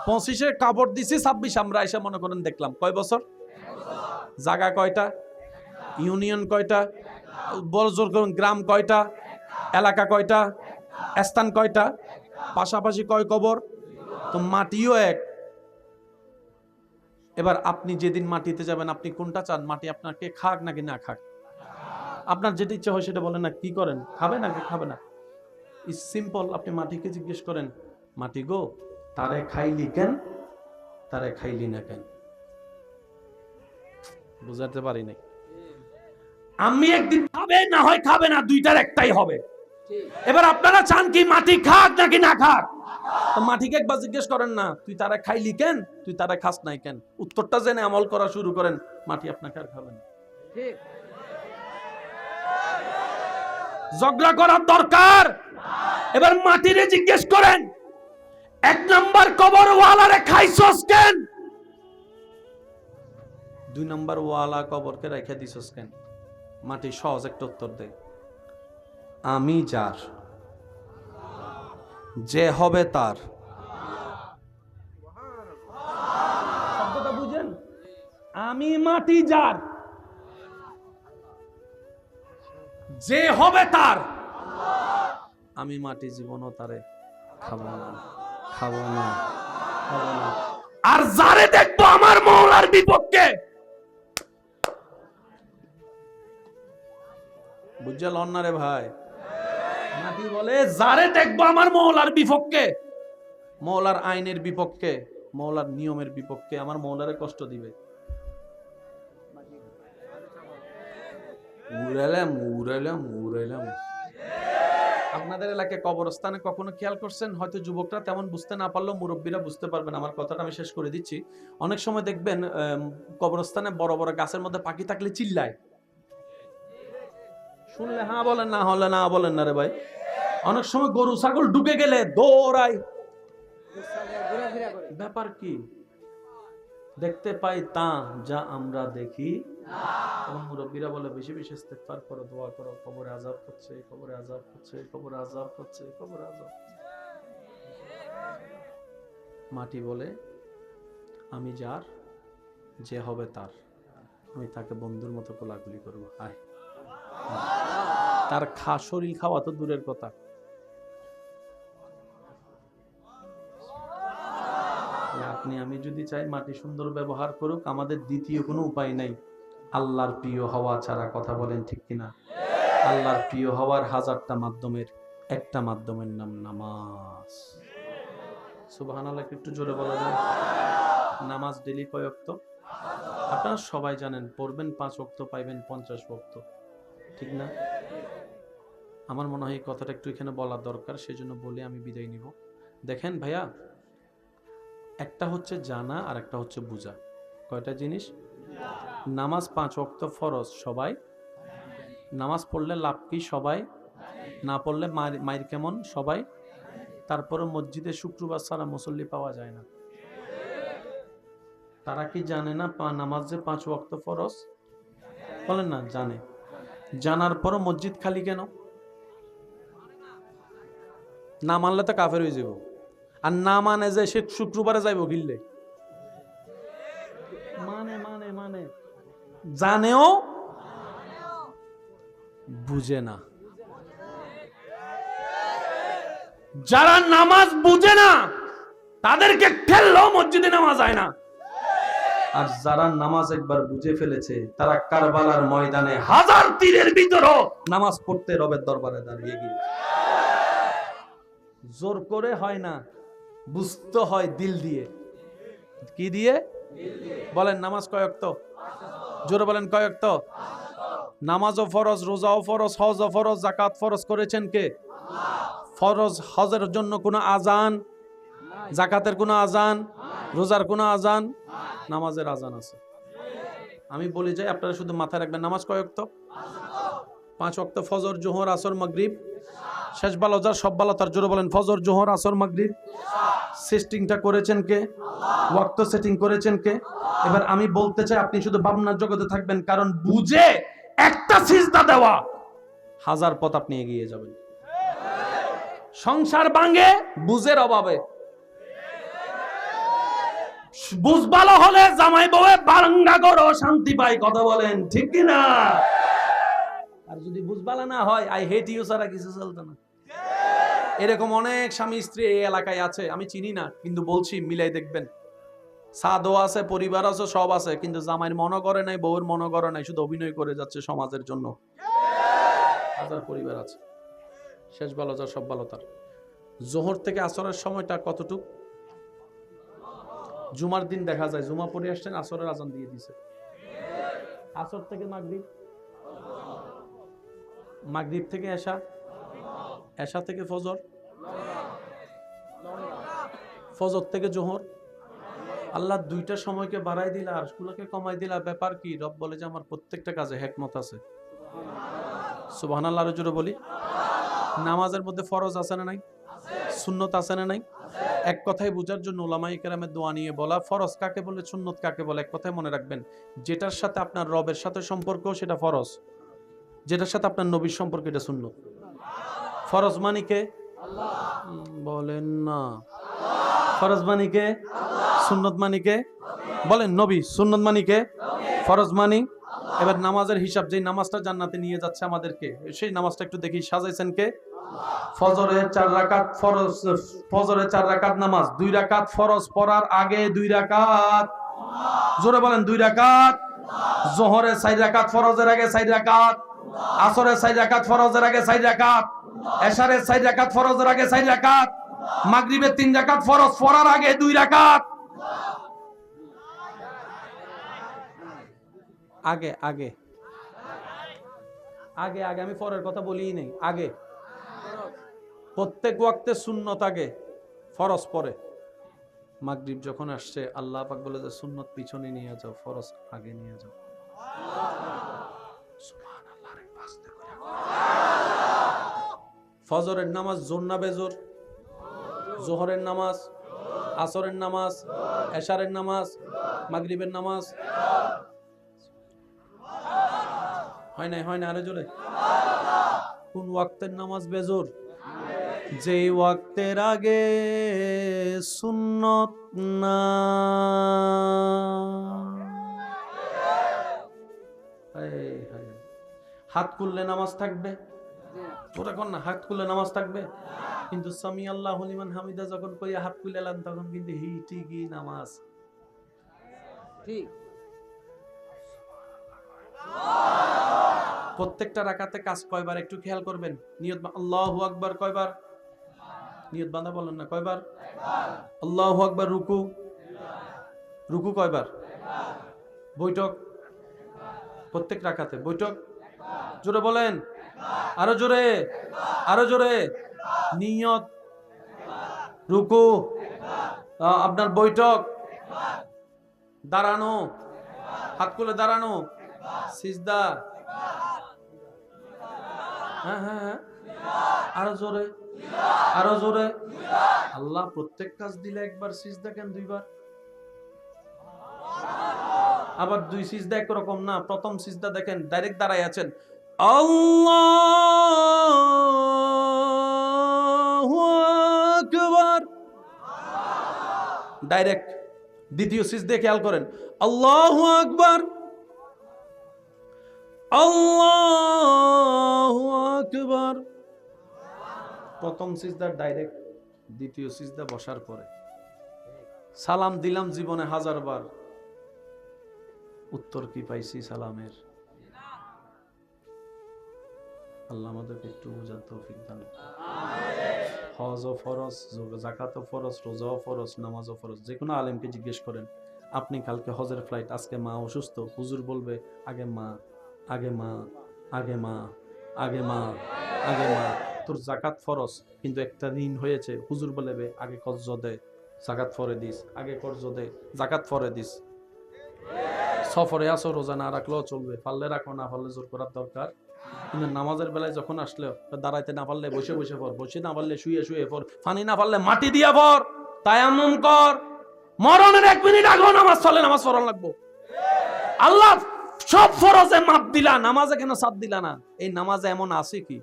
25-এ কবর দিছি, 26 আমরা এসে মনে করেন দেখলাম। কয় বছর? জায়গা কয়টা? ইউনিয়ন কয়টা? বড়জোর করুন, গ্রাম কয়টা? এলাকা কয়টা? স্থান কয়টা? পাশাপাশি কয় কবর? তো মাটিও এক। এবার আপনি যেদিন মাটিতে যাবেন আপনি কোনটা চান? মাটি আপনাকে খাক নাকি না খাক? আপনার যেটা ইচ্ছা হয় সেটা বলেন না, কি করেন? খাবে নাকি খাবে না? Is simple. আপনি মাটিকে জিজ্ঞেস করেন, মাটি গো, তারে খাইলি কেন? তারে খাইলি না কেন? বুঝাতে পারি নাই। আমি একদিন খাবে, না হয় খাবে না, দুইটার একটাই হবে। এবার আপনারা চান কি মাটি খাক নাকি না খাক? তো মাটিকে একবার জিজ্ঞেস করেন না, তুই তারা খাইলি কেন? তুই তারা খাস নাই কেন? উত্তরটা জেনে আমল করা শুরু করেন, মাটি আপনাকে আর খাবে না। ঠিক। ঝগড়া করার দরকার। এবার মাটিরে জিজ্ঞেস করেন, 1 নাম্বার কবর ওয়ালারে খাইছস কেন? 2 নাম্বার ওয়ালা কবরকে রেখে দিছস কেন? মাটি সহজ একটা উত্তর দেয়, আমি যার, যে হবে তার। শব্দটা বুঝেন? আমি মাটি যার, যে হবে তার। আমি মাটি জীবনও তারে খাবো না, খাবো না, খাবো না। আর যারে দেখবো আমার মওলার বিপক্ষে, বুঝল না রে ভাই? মাটি বলে যারে দেখবো আমার মওলার বিপক্ষে, মওলার আইনের বিপক্ষে, মওলার নিয়মের বিপক্ষে, আমার মওলারে কষ্ট দিবে। উড়াইলাম। আপনাদের এলাকায় কবরস্থানে কখনো খেয়াল করছেন? হয়তো যুবকরা তেমন বুঝতে না পারলেও মুরব্বীরা বুঝতে পারবেন। আমার কথাটা আমি শেষ করে দিচ্ছি। অনেক সময় দেখবেন কবরস্থানে বড় বড় গাছের মধ্যে পাখি থাকলে চিল্লায়। শুনলে হ্যাঁ বলেন, না হলে না বলেন না রে ভাই। অনেক সময় গরু ছাগল ঢুকে গেলে দৌড়ায়। ব্যাপার কি? দেখতে পাই তা যা আমরা দেখি। এবং মুরব্বীরা বলে বেশি বেশি ইস্তেগফার করো, দোয়া করো, কবরে আযাব হচ্ছে, কবরে আযাব হচ্ছে, কবরে আযাব হচ্ছে, কবরে আযাব। মাটি বলে আমি যার, যে হবে তার। আমি তাকে বন্ধুর মতো কোলাকুলি করবো। আয়, তার শরীর খাওয়া তো দূরের কথা, আপনি আমি যদি চাই মাটি সুন্দর ব্যবহার করুক, আমাদের দ্বিতীয় কোনো উপায় নাই আল্লাহর প্রিয় হওয়া ছাড়া। কথা বলেন ঠিক কিনা? আল্লাহর প্রিয় হওয়ার হাজারটা মাধ্যমের একটা মাধ্যমের নাম নামাজ। সুবহানাল্লাহ, একটু জোরে বলা যায়? নামাজ ডেইলি কয় ওয়াক্ত? আপনারা সবাই জানেন, পড়বেন 5 ওয়াক্ত, পাইবেন 50 ওয়াক্ত, ঠিক না? আমার মনে হয় এই কথাটা একটু এখানে বলা দরকার, সেজন্য বলে আমি বিদায় নিব। দেখেন ভাইয়া, একটা হচ্ছে জানা আর একটা হচ্ছে বুঝা। কয়টা জিনিস? নামাজ 5 ওয়াক্ত ফরজ, সবাই। নামাজ পড়লে লাভ কি? সবাই। না পড়লে মায়ের কেমন? সবাই। তারপরে মসজিদে শুক্রবার ছাড়া মুসল্লি পাওয়া যায় না। তারা কি জানে না নামাজ যে 5 ওয়াক্ত ফরজ? বলেন না, জানে। জানার পরও মসজিদ খালি কেন? না মানলে তো কাফের হয়ে যাব। আর না মানে যে সে শুক্রবারে যাইব গিললে, মানে মানে মানে জানেও বুঝে না। যারা নামাজ বুঝে না তাদেরকে ঠেললেও মসজিদে নামাজ যায় না। আর যারা নামাজ একবার বুঝে ফেলেছে তারা কারবালার ময়দানে হাজার তীরের ভিতরও নামাজ পড়তে রবের দরবারে দাঁড়িয়ে গিয়ে। জোর করে হয় না, বুঝতে হয় দিল দিয়ে। কি দিয়ে? বলেন নামাজ কয় ওয়াক্ত? জোরে বলেন কয় ওয়াক্ত? নামাজও ফরজ, রোজাও ফরজ, হজও ফরজ, যাকাত ফরজ করেছেন কে? ফরজ। হজের জন্য কোনো আজান, যাকাতের কোনো আজান, রোজার কোনো আজান, নামাজের আজান আছে। আমি বলে যাই, আপনারা শুধু মাথায় রাখবেন, নামাজ কয় ওয়াক্ত? 5 ওয়াক্ত। ফজর, জোহর, আসর, মাগরিব। শেষ ভালো যার সব ভালো তার। জোরে বলেন ফজর, জোহর, আসর, মাগরিব। সেটিংটা করেছেন কে? ওয়াক্ত সেটিং করেছেন কে? এবার আমি বলতে চাই, আপনি শুধু ভাবনার জগতে থাকবেন, কারণ বুঝে একটা সিজদা দেওয়া হাজার পথ আপনি এগিয়ে যাবেন। সংসার ভাঙে বুঝের অভাবে। বুঝ ভালো হলে জামাই বউয়ে বারাঙ্গা করো, শান্তি পাই। কথা বলেন ঠিক কিনা? আর যদি বুঝ ভালো না হয়, আই হেট ইউ ছাড়া কিছু চলতো না। এরকম অনেক স্বামী স্ত্রী এই এলাকায় আছে, আমি চিনি না, কিন্তু বলছি মিলাই দেখবেন। সাদও আছে, পরিবার আছে, সব আছে, কিন্তু জামাইয়ের মনে করে নাই, বউয়ের মনে করে নাই, শুধু অভিনয় করে যাচ্ছে সমাজের জন্য। হাজার পরিবার আছে। শেষ ভালো যার সব ভালো তার। জোহর থেকে আসরের সময়টা কতটুক? জুমার দিন দেখা যায় জুমা পড়ে আসছেন, আসরের আজান দিয়ে দিছে। আসর থেকে মাগরিব, মাগরিব থেকে এশা, এশা থেকে ফজর, ফজর থেকে জোহর। আল্লাহ দুইটা সময়কে বাড়াই দিলা আর গুলোকে কমাই দিলা, ব্যাপার কি? রব বলে যে আমার প্রত্যেকটা কাজে হিকমত আছে। সুবহানাল্লাহ, আরো জোরে বলি। নামাজের মধ্যে ফরজ আছে না নাই? সুন্নত আছে না নাই? এক কথায় বোঝার জন্য উলামায়ে কেরামের দোয়া নিয়ে বলা, ফরজ কাকে বলে, সুন্নত কাকে বলে। এক কথায় মনে রাখবেন, যেটার সাথে আপনার রবের সাথে সম্পর্ক সেটা ফরজ, যেটার সাথে আপনার নবীর সম্পর্ক এটা সুন্নত। ফরজ মানে কে? বলেন না। ফরজ মানে কে? সুন্নত মানে কে? বলেন নবী। সুন্নত মানে কে? ফরজ মানে। এবার নামাজের হিসাব, যে নামাজটা জান্নাতে নিয়ে যাচ্ছে আমাদেরকে, সেই নামাজটা একটু দেখি সাজাইছেন কে? ফজরে 4 রাকাত ফরজ, ফজরে 4 রাকাত নামাজ, 2 রাকাত ফরজ পড়ার আগে 2 রাকাত, জোরে বলেন 2 রাকাত। যোহরে 4 রাকাত ফরজের আগে 4 রাকাত, আসরে 4 রাকাত ফরজের আগে 4 রাকাত, এশারে 4 রাকাত ফরজের আগে 4 রাকাত, মাগরিবে 3 রাকাত ফরজ পড়ার আগে 2 রাকাত। আগে আগে আগে আগে আমি পরের কথা বলিই নাই। আগে প্রত্যেক ওয়াক্তে সুন্নত আগে, ফরজ পরে। মাগরিব যখন আসছে, আল্লাহ পাক বলে যে সুন্নত পিছনে নিয়ে যাও, ফরজ আগে নিয়ে যাও। সুবহানাল্লাহ। ফজরের নামাজ জোর না বেজোর? যোহরের নামাজ, আসরের নামাজ, এশারের নামাজ, মাগরিবের নামাজ। হয় না, হয় না, আরো জোরে। কোন ওয়াক্তের নামাজ বেজোর? যে ওয়াক্তের আগে সুন্নত না। হাত খুললে নামাজ থাকবে, ওটা কর না, হাত খুললে নামাজ থাকবে। কিন্তু সামি আল্লাহু লিমান হামিদা যখন কইয়া হাত খুলেলাম তখন কিন্তু ঠিকই নামাজ। ঠিক প্রত্যেকটা রাকাতে কাজ কয়বার একটু খেয়াল করবেন। নিয়ত আল্লাহু আকবার কয়বার? নিয়ত বাঁধা বলেন না, কয়বার? আল্লাহু আকবার। রুকু, রুকু কয়বার? বৈঠক প্রত্যেক রাকাতে বৈঠক, জোরে বলেন, আরো জোরে, আরো জোরে। নিয়ত, রুকু, আপনার বৈঠক, দাঁড়ানো, হাত খুলে দাঁড়ানো, সিজদা, হ্যাঁ হ্যাঁ হ্যাঁ, আরো জোরে, আরো জোরে। আল্লাহ প্রত্যেক কাজ দিলে একবার সিজদা কেন দুইবার? আবার দুই সিজদা একরকম না। প্রথম সিজদা দেখেন ডাইরেক্ট দাঁড়ায় আছেন, আল্লাহু আকবার, ডাইরেক্ট। দ্বিতীয় সিজদা খেয়াল করেন, আল্লাহু আকবার, আল্লাহু আকবার। প্রথম সিজদা ডাইরেক্ট, দ্বিতীয় সিজদা বসার পরে। সালাম দিলাম জীবনে 1000 বার, উত্তর কি পাইছি সালামের? আল্লাহ আমাদেরকে একটু বোঝার তৌফিক দান। হজও ফরজ, যাকাতও ফরজ, রোজাও ফরজ, নামাজও ফরজ। যে কোনো আলেমকে জিজ্ঞেস করেন, আপনি কালকে হজের ফ্লাইট, আজকে মা অসুস্থ, হুজুর বলবে আগে মা, আগে মা, আগে মা, আগে মা, আগে মা। তোর যাকাত ফরজ, কিন্তু একটা ঋণ হয়েছে, হুজুর বলবে আগে কর্জ দে, যাকাত ফরে দিস, আগে কর্জ দে, যাকাত ফরে দিস। সফরে আসো, রোজা না রাখলেও চলবে, পারলে রাখো, না পারলে জোর করার দরকার। কিন্তু নামাজের বেলায় যখন আসলে, দাঁড়াইতে না পারলে বসে বসে পড়, বসে না পারলে শুয়ে শুয়ে পড়, পানি না পারলে মাটি দিয়া পড়, তায়াম্মুম কর। মরণের 1 মিনিট আগেও নামাজ চলে, নামাজ পড়ান লাগবো। আল্লাহ সব ফরজে মাপ দিলা, নামাজে কেন সাথ দিলা না? এই নামাজে এমন আছে কি?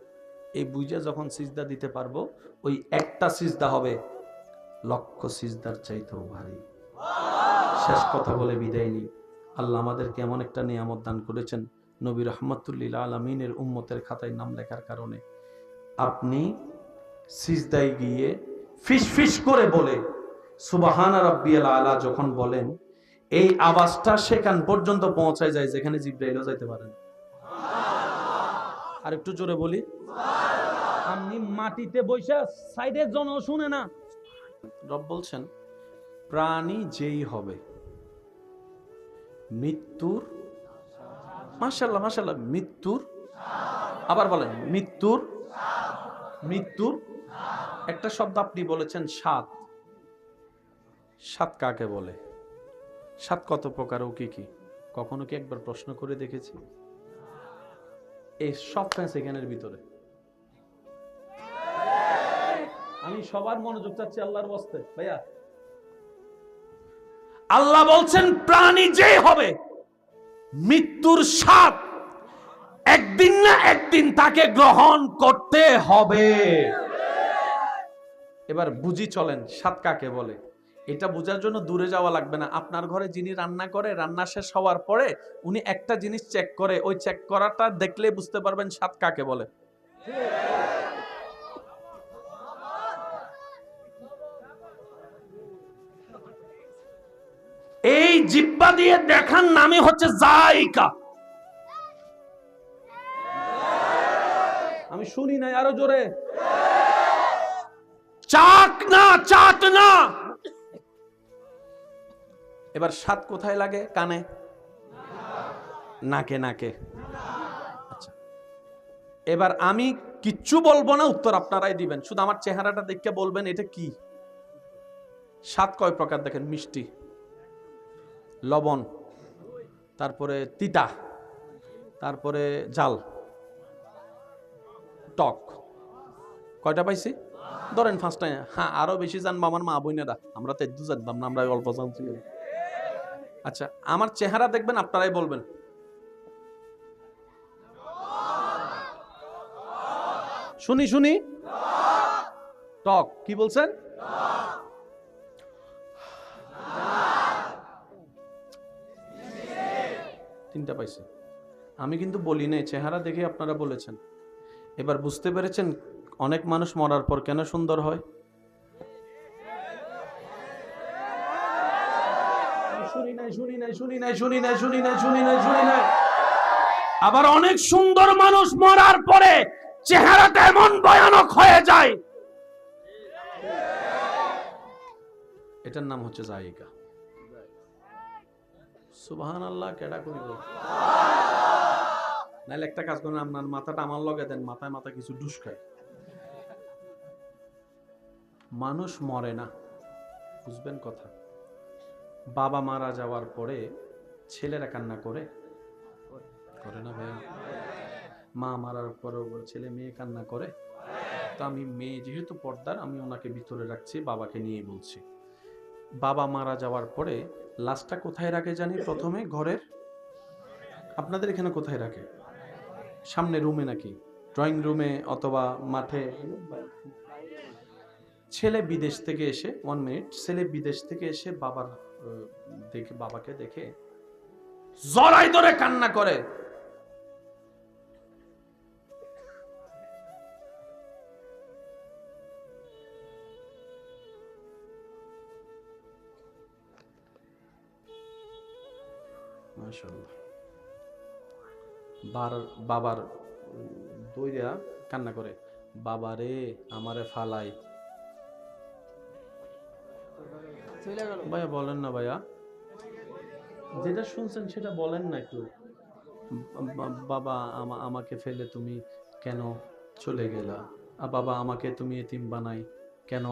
এই বুঝে যখন সিজদা দিতে পারবো, ওই একটা সিজদা হবে লক্ষ সিজদার চাইতেও ভারী। শেষ কথা বলে বিদায় নিই। আল্লাহ আমাদেরকে এমন একটা নিয়ামত দান করেছেন, নবী রাহমাতুল লিল আলামিনের উম্মতের খাতায় নাম লেখার কারণে আপনি সিজদায় গিয়ে ফিস ফিস করে বলে সুবহান রাব্বিয়াল আলা যখন বলেন, এই আওয়াজটা সেখান পর্যন্ত পৌঁছায় যায় যেখানে জিবরাইলও যাইতে পারেন। আর একটু জোরে বলি, আপনি মাটিতে বসে সাইডের জন শুনে না। রব বলছেন, প্রাণী যেই হবে মৃত্যুর, মাশাআল্লাহ মাশাআল্লাহ, মৃত্যুর, আবার বলেন মৃত্যুর, মৃত্যুর একটা শব্দ আপনি বলেছেন সাত। সাত কাকে বলে? সাত কত প্রকার ও কি কি? কখনো কি একবার প্রশ্ন করে দেখেছি? এই সব ফ্যান্স এখানের ভিতরে। আমি সবার মনোযোগ চাচ্ছি আল্লাহর ওয়াস্তে। ভাইয়া, আল্লাহ বলছেন প্রাণী যেই হবে মৃত্যুর স্বাদ একদিন না একদিন তাকে গ্রহণ করতে হবে। এবার বুঝি চলেন স্বাদ কাকে বলে। এটা বোঝার জন্য দূরে যাওয়া লাগবে না। আপনার ঘরে যিনি রান্না করে, রান্না শেষ হওয়ার পরে উনি একটা জিনিস চেক করে, ওই চেক করাটা দেখলে বুঝতে পারবেন স্বাদ কাকে বলে। এই জিহ্বা দিয়ে দেখার নামই হচ্ছে যায়কা। আমি শুনি নাই, আরো জোরে। চাক না, চাট না। এবার স্বাদ কোথায় লাগে? কানে, নাকে, নাকে। আচ্ছা, এবার আমি কিচ্ছু বলবো না, উত্তর আপনারাই দিবেন। শুধু আমার চেহারাটা দেখে বলবেন এটা কি। স্বাদ কয় প্রকার দেখেন? মিষ্টি, লবণ, তারপরে তিতা, তারপরে জাল, টক। কয়টা পাইছি? ধরেন 5টা। হ্যাঁ, আরো বেশি জানবো আমার মা বোনেরা, আমরা তো একটু জানতাম না, আমরা অল্প জানছি। আচ্ছা, আমার চেহারা দেখবেন, আপনারাই বলবেন। শুনি শুনি, টক। কি বলছেন? তিনটা পাইছি। আমি কিন্তু বলি নাই, চেহারা দেখে আপনারা বলেছেন। এবার বুঝতে পেরেছেন অনেক মানুষ মরার পর কেন সুন্দর হয়? আবার অনেক সুন্দর মানুষ মরার পরে চেহারাটা এমন ভয়ানক হয়ে যায়, এটার নাম হচ্ছে জায়গা। সুবহানাল্লাহ। কেডা করিব? নাইলে একটা কাজ করেন, আপনার মাথাটা আমার লগে দেন, মাথায় মাথা কিছু ঢুসকায়। মানুষ মরে না, বুঝবেন কথা। বাবা মারা যাওয়ার পরে ছেলেরা কান্না করে করে না ভাইয়া? মা মারার পরে ছেলে মেয়ে কান্না করে। তো আমি মেয়ে যেহেতু পর্দার, আমি ওনাকে ভিতরে রাখছি, বাবাকে নিয়ে বলছি। বাবা মারা যাওয়ার পরে লাশটা কোথায় রাখে জানি? প্রথমে ঘরের, আপনাদের এখানে কোথায় রাখে? সামনে রুমে নাকি ড্রয়িং রুমে অথবা মাঠে? ছেলে বিদেশ থেকে এসে, 1 মিনিট, ছেলে বিদেশ থেকে এসে বাবাকে দেখে জড়াই ধরে কান্না করে। মাশাআল্লাহ। বাবার দইরা কান্না করে, বাবা রে আমারে ফালাই। ভাইয়া বলেন না ভাইয়া, যেটা শুনছেন সেটা বলেন না একটু। বাবা আমাকে ফেলে তুমি কেন চলে গেলা? বাবা আমাকে তুমি এতিম বানাই কেন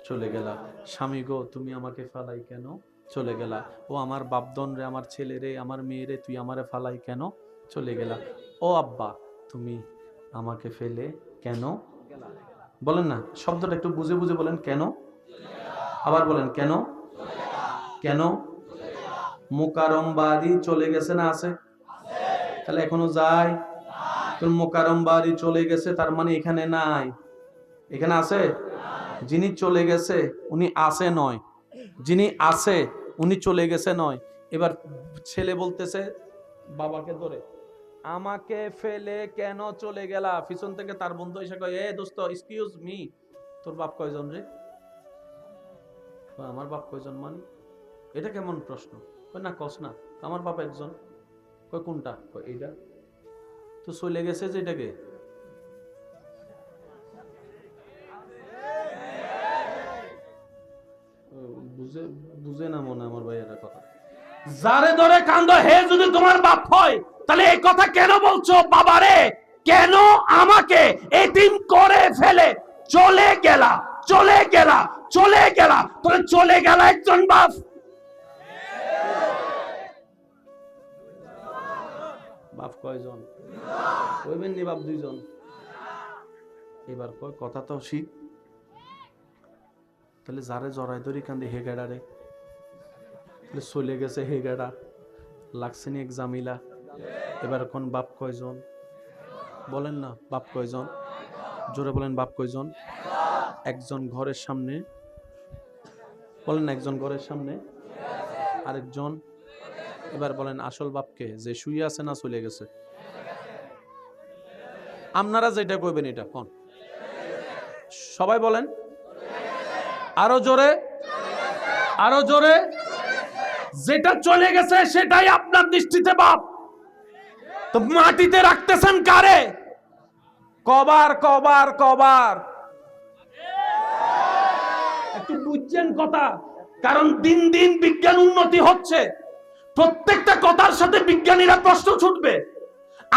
চলে গেলা? স্বামী গো তুমি আমাকে ফালাই কেন চলে গেলা? ও আমার বাপদন রে, আমার ছেলে রে, আমার মেয়ে রে, তুই আমারে ফালাই কেন চলে গেলা? ও আব্বা তুমি আমাকে ফেলে কেন? বলেন না, শব্দটা একটু বুঝে বুঝে বলেন। কেন? আবার বলেন কেন? কেন? মোকারম বাড়ি চলে গেছে না আছে? তাহলে এখনো যায়? মোকারম বাড়ি চলে গেছে তার মানে এখানে নাই। এখানে আছে? যিনি চলে গেছে উনি আছে নয়, যিনি আছে উনি চলে গেছে নয়। এবার ছেলে বলতেছে বাবাকে ধরে, আমাকে ফেলে কেন চলে গেলা? পিছন থেকে তার বন্ধু এসে কয়, এ দোস্ত এক্সকিউজ মি, তোর বাপ কয়জন রে? আমার বাপ কয়জন মানে? এটা কেমন প্রশ্ন? কয় না কস না, আমার বাপ একজন। কয় কোনটা? কয় এইটা। তো চলে গেছে যেটাকে বুঝে না মনে আমার ভাইয়েরা কথা। যারে ধরে কান্দ হে যদি তোমার বাপ হয়, তাহলে এই কথা কেন বলছো? বাবারে কেন আমাকে এতিম করে ফেলে চলে গেলা, চলে গেলা, চলে গেলা? তোরে চলে গেলা একজন বাপ। বাপ কয়জন? কইবেন নি বাপ দুইজন? এবার কয় কথা তো শিখ। তাহলে যারে জড়াই ধরি কান্দে হে গেডারে, চলে গেছে হে গেডা, লাগছে নি এক জামিলা। এবার কোন বাপ কয়জন? বলেন না বাপ কয়জন? জোরে বলেন বাপ কয়জন? একজন ঘরের সামনে, বলেন একজন ঘরের সামনে, আরেকজন। এবার বলেন আসল বাপকে, যে শুয়ে আছে না চলে গেছে? আপনারা যেটা কইবেন এটা কোন? সবাই বলেন আরো জোরে, আরো জোরে। যেটা চলে গেছে সেটাই আপনার দৃষ্টিতে বাপ। তো মাটিতে রাখতেছেন কারে? কবার কবার কবার? একটু বুঝছেন কথা? কারণ দিন দিন বিজ্ঞান উন্নতি হচ্ছে, প্রত্যেকটা কথার সাথে বিজ্ঞানীরা প্রশ্ন ছুটবে।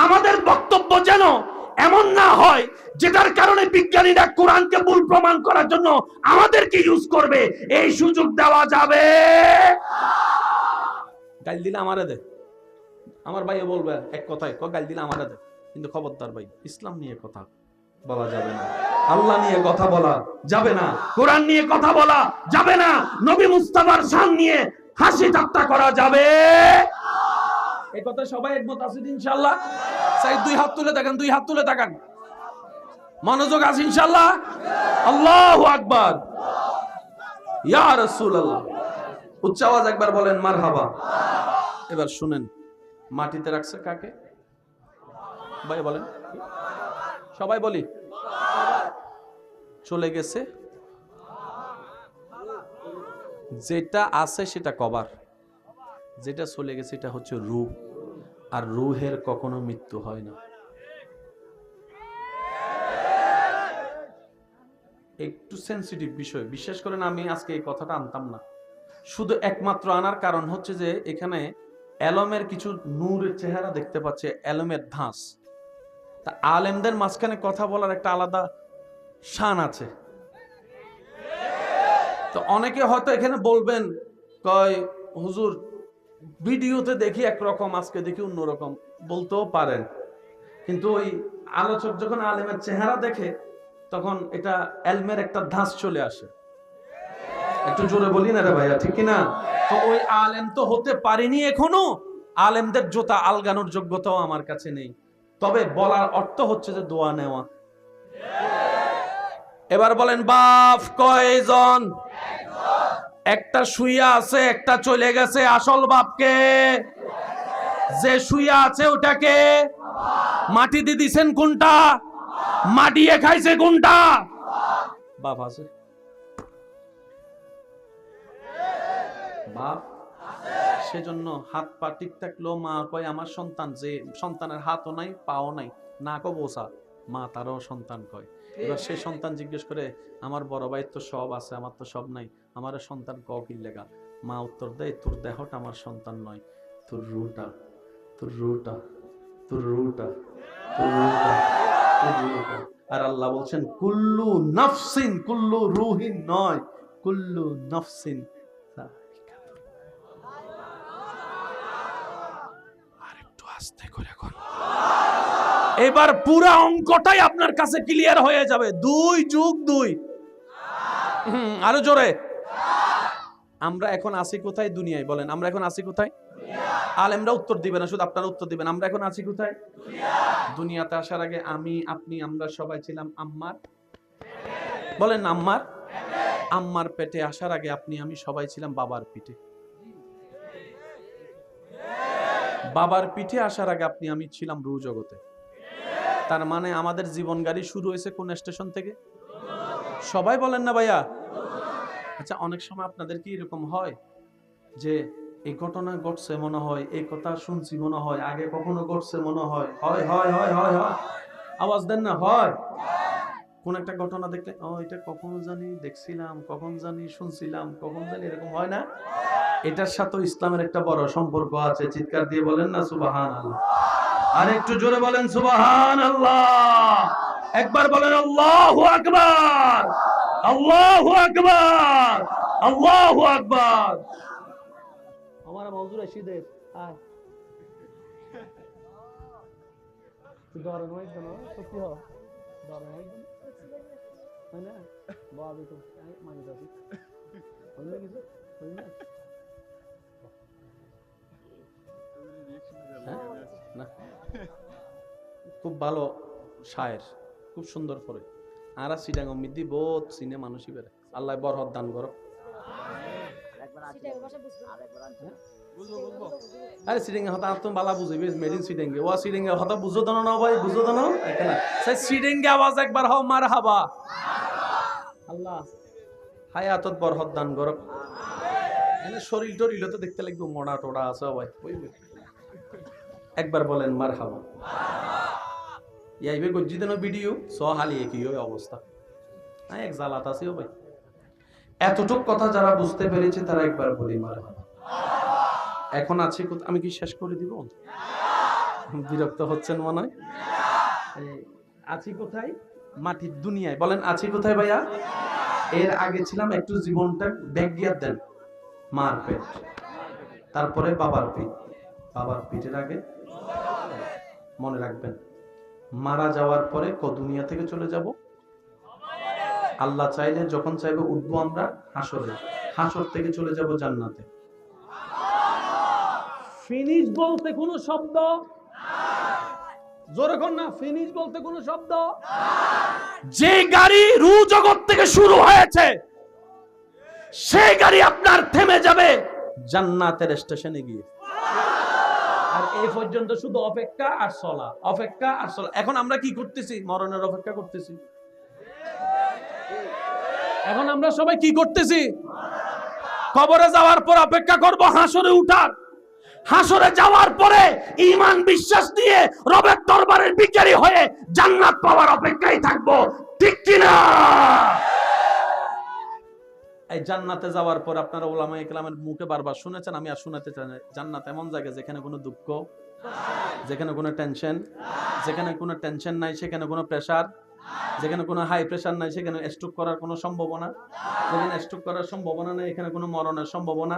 আমাদের বক্তব্য যেন এমন না হয় যেটার কারণে বিজ্ঞানীরা কোরআনকে ভুল প্রমাণ করার জন্য আমাদেরকে ইউজ করবে। এই সুযোগ দেওয়া যাবে। গাল দিলে আমারে দে, আমার ভাইও বলবে এক কথায়, গাল দিলে আমারে দে, কিন্তু খবরদার ভাই ইসলাম নিয়ে কথা বলা যাবে না, আল্লাহ নিয়ে কথা বলা যাবে না, কোরআন নিয়ে কথা বলা যাবে না, নবী মুস্তাফার শান নিয়ে হাসি ঠাট্টা করা যাবে। এই কথা সবাই একমত আছে ইনশাআল্লাহ? সাইদ দুই হাত তুলে তাকান, দুই হাত তুলে তাকান। মনোযোগ আছে ইনশাআল্লাহ? আল্লাহু আকবার, ইয়া রাসূলুল্লাহ। উচ্চ আওয়াজ একবার বলেন মারহাবা। এবার শুনেন, মাটিতে রাখছে কাকে? ভাই বলেন, সবাই বলি। চলে গেছে, যেটা আছে সেটা কবার, যেটা চলে গেছে এটা হচ্ছে রূহ, আর রূহের কখনো মৃত্যু হয় না। একটু সেন্সিটিভ বিষয়, বিশ্বাস করেন আমি আজকে এই কথাটা আনতাম না, শুধু একমাত্র আনার কারণ হচ্ছে যে এখানে এলমের কিছু নূরের চেহারা দেখতে পাচ্ছে, এলমের ধাঁস। তা আলেমদের মাঝখানে কথা বলার একটা আলাদা শান আছে। তো অনেকে হয়তো এখানে বলবেন, কয় হুজুর ভিডিওতে দেখি একরকম, আজকে দেখি অন্যরকম, বলতেও পারেন, কিন্তু ওই আলোচক যখন আলেমের চেহারা দেখে তখন এটা এলমের একটা ধাঁস চলে আসে। একটু জোরে বলি না রে ভাইয়া, ঠিক কিনা? তো ওই আলেম তো হতে পারিনি এখনো, আলেমদের জোতা আলগানোর যোগ্যতাও আমার কাছে নেই, তবে বলার অর্থ হচ্ছে যে দোয়া নেওয়া। এবার বলেন বাপ কয়জন? একটা শুইয়া আছে, একটা চলে গেছে। আসল বাপকে, যে শুইয়া আছে ওটাকে মাটি দিয়ে দিছেন কোনটা? মাটিয়ে খাইছে কোনটা? বাপ আছে, বাপ। সেজন্য হাত পা ঠিক থাকলেও মা কয় আমার সন্তান, যে সন্তানের হাতও নাই পাও নাই, না কো বোসা, মা তারও সন্তান কয়। এবার সেই সন্তান জিজ্ঞেস করে আমার বড় ভাই তো সব আছে, আমার তো সব নাই, আমার সন্তান ক কি লেগা? মা উত্তর দেয় তোর দেহটা আমার সন্তান নয়, তোর রুটা, তোর রুটা, তোর রুটা, তোর রুটা, তোর রুটা। আর আল্লাহ বলছেন কুল্লু নাফসিন, কুল্লু রুহিন নয়, কুল্লু নাফসিন। এবার পুরা অঙ্কটাই আপনার কাছে ক্লিয়ার হয়ে যাবে। 2 + 2, আরো জোরে। আমরা এখন আছি কোথায় দুনিয়ায়? বলেন আমরা এখন আছি কোথায়? আলেমরা উত্তর দিবে না, শুধু আপনারা উত্তর দিবেন। আমরা এখন আছি কোথায়? দুনিয়াতে আসার আগে আমি, আপনি, আমরা সবাই ছিলাম আম্মার, বলেন আম্মার, আম্মার পেটে আসার আগে আপনি আমি সবাই ছিলাম বাবার পিঠে। বাবার পিঠে আসার আগে আপনি আমি ছিলাম রূহ জগতে। তার মানে আমাদের জীবন গাড়ি শুরু হয়েছে কোন স্টেশন থেকে? সবাই বলেন না ভাইয়া? আচ্ছা, অনেক সময় আপনাদের কি এরকম হয় যে এই ঘটনা ঘটছে মনে হয়, এই কথা শুনছি মনে হয়, আগে কখনো ঘটছে মনে হয়? হয় হয় হয় হয় হয়, আওয়াজ দেন না। হয় কোন একটা ঘটনা দেখলে ও এটা কখনো জানি দেখছিলাম, কখন জানি শুনছিলাম, কখন জানি, এরকম হয় না? এটার সাথে ইসলামের একটা বড় সম্পর্ক আছে। চিৎকার দিয়ে বলেন না সুবহানাল্লাহ। আর একটু জোরে বলেন সুবহানাল্লাহ। একবার বলেন আল্লাহু আকবার, আল্লাহু আকবার, আল্লাহু আকবার। আমার মওজুর রশিদের আয় দরন হয় কেন? সত্যি হয় দরন হয় কেন? হয় না? বাবা তো মানে যাবি বললে কিছু হয় না? না, খুব ভালো শায়ের, খুব সুন্দর করে। আর সিডাঙ্গ মিদি বহুত সিনে মানুষই বেড়ে। আল্লাহ বরকত দান করো। আরে সিডিং হতা তুমি বালা বুঝিবে, মেড ইন সিডিং ও সিডিং হতা বুঝো দানো না ভাই, বুঝো দানো এখানে সেই সিডিং আওয়াজ একবার হও মারহাবা। আল্লাহ হায়াতত বরকত দান করো। এনে শরীর টরিল তো দেখতে লাগবে মোড়া টোড়া আছে ভাই, একবার বলেন মারহাবা। ইয়াইবে গজ্জি দেন ভিডিও সহালি একই অবস্থা। এক জালাত আছে ভাই। এতটুক কথা যারা বুঝতে পেরেছে তারা একবার বলি মারহাবা। এখন আছি আমি কি শেষ করে দিব? বিরক্ত হচ্ছেন মনে হয়? আছি কোথায়? মাটির দুনিয়ায়। বলেন আছি কোথায় ভাইয়া? এর আগে ছিলাম, একটু জীবনটা ব্যাগ গিয়ার দেন। মার পেট, তারপরে বাবার পিঠ, বাবার পিঠের আগে মনে রাখবেন মারা যাওয়ার পরে দুনিয়া থেকে চলে যাব। আল্লাহ চাইলে যখন চাইবে উঠবো আমরা হাসরে, হাসর থেকে চলে যাব জান্নাতে। ফিনিশ বলতে কোনো শব্দ জোরে কর না, ফিনিশ বলতে কোনো শব্দ। যে গাড়ি রূহ জগৎ থেকে শুরু হয়েছে সেই গাড়ি আপনার থেমে যাবে জান্নাতের স্টেশনে গিয়ে। আর এই পর্যন্ত শুধু অপেক্ষা আর চলা, অপেক্ষা আর চলা। এখন আমরা কি করতেছি? মরণের অপেক্ষা করতেছি। এখন আমরা সবাই কি করতেছি? কবরে যাওয়ার পর অপেক্ষা করব হাসরে উঠার। হাসরে যাওয়ার পরে ঈমান বিশ্বাস নিয়ে রবের দরবারের ভিখারি হয়ে জান্নাত পাওয়ার অপেক্ষায় থাকবো, ঠিক কি না? এই জান্নাতে যাওয়ার পর আপনারা উলামায়ে কেরামের মুখে বারবার শুনেছেন, আমি আর শুনাতে চাই না, জান্নাত এমন জায়গা যেখানে কোনো দুঃখ, যেখানে কোনো টেনশন, যেখানে কোনো টেনশন নাই সেখানে কোনো প্রেসার, যেখানে কোনো হাই প্রেসার নাই সেখানে স্ট্রোক করার কোনো সম্ভাবনা, যেখানে স্ট্রোক করার সম্ভাবনা নেই এখানে কোনো মরণের সম্ভাবনা।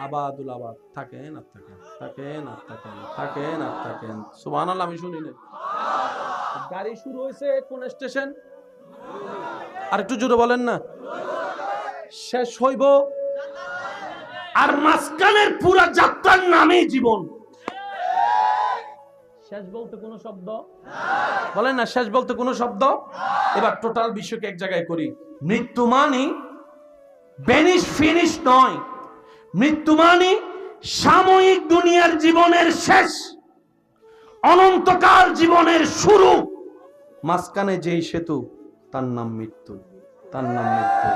আবাদুল আবাদ, থাকেন আর থাকেন, থাকেন আর থাকেন, থাকেন আর থাকেন। সুবহানাল্লাহ, আমি শুনি না। গাড়ি শুরু হয়েছে কোন স্টেশন? আর একটু জোরে বলেন না। শেষ হইব আর মাঝখানের পুরো যাত্রার নামই জীবন। শেষ বলতে কোনো শব্দ বলেন না, শেষ বলতে কোনো শব্দ। এবার টোটাল বিশ্বকে এক জায়গায় করি। মৃত্যু মানে বেনিশ ফিনিশ নয়, মৃত্যু মানে সাময়িক দুনিয়ার জীবনের শেষ, অনন্তকাল জীবনের শুরু। মাঝখানে যেই সেতু তার নাম মৃত্যু, তার নাম মৃত্যু,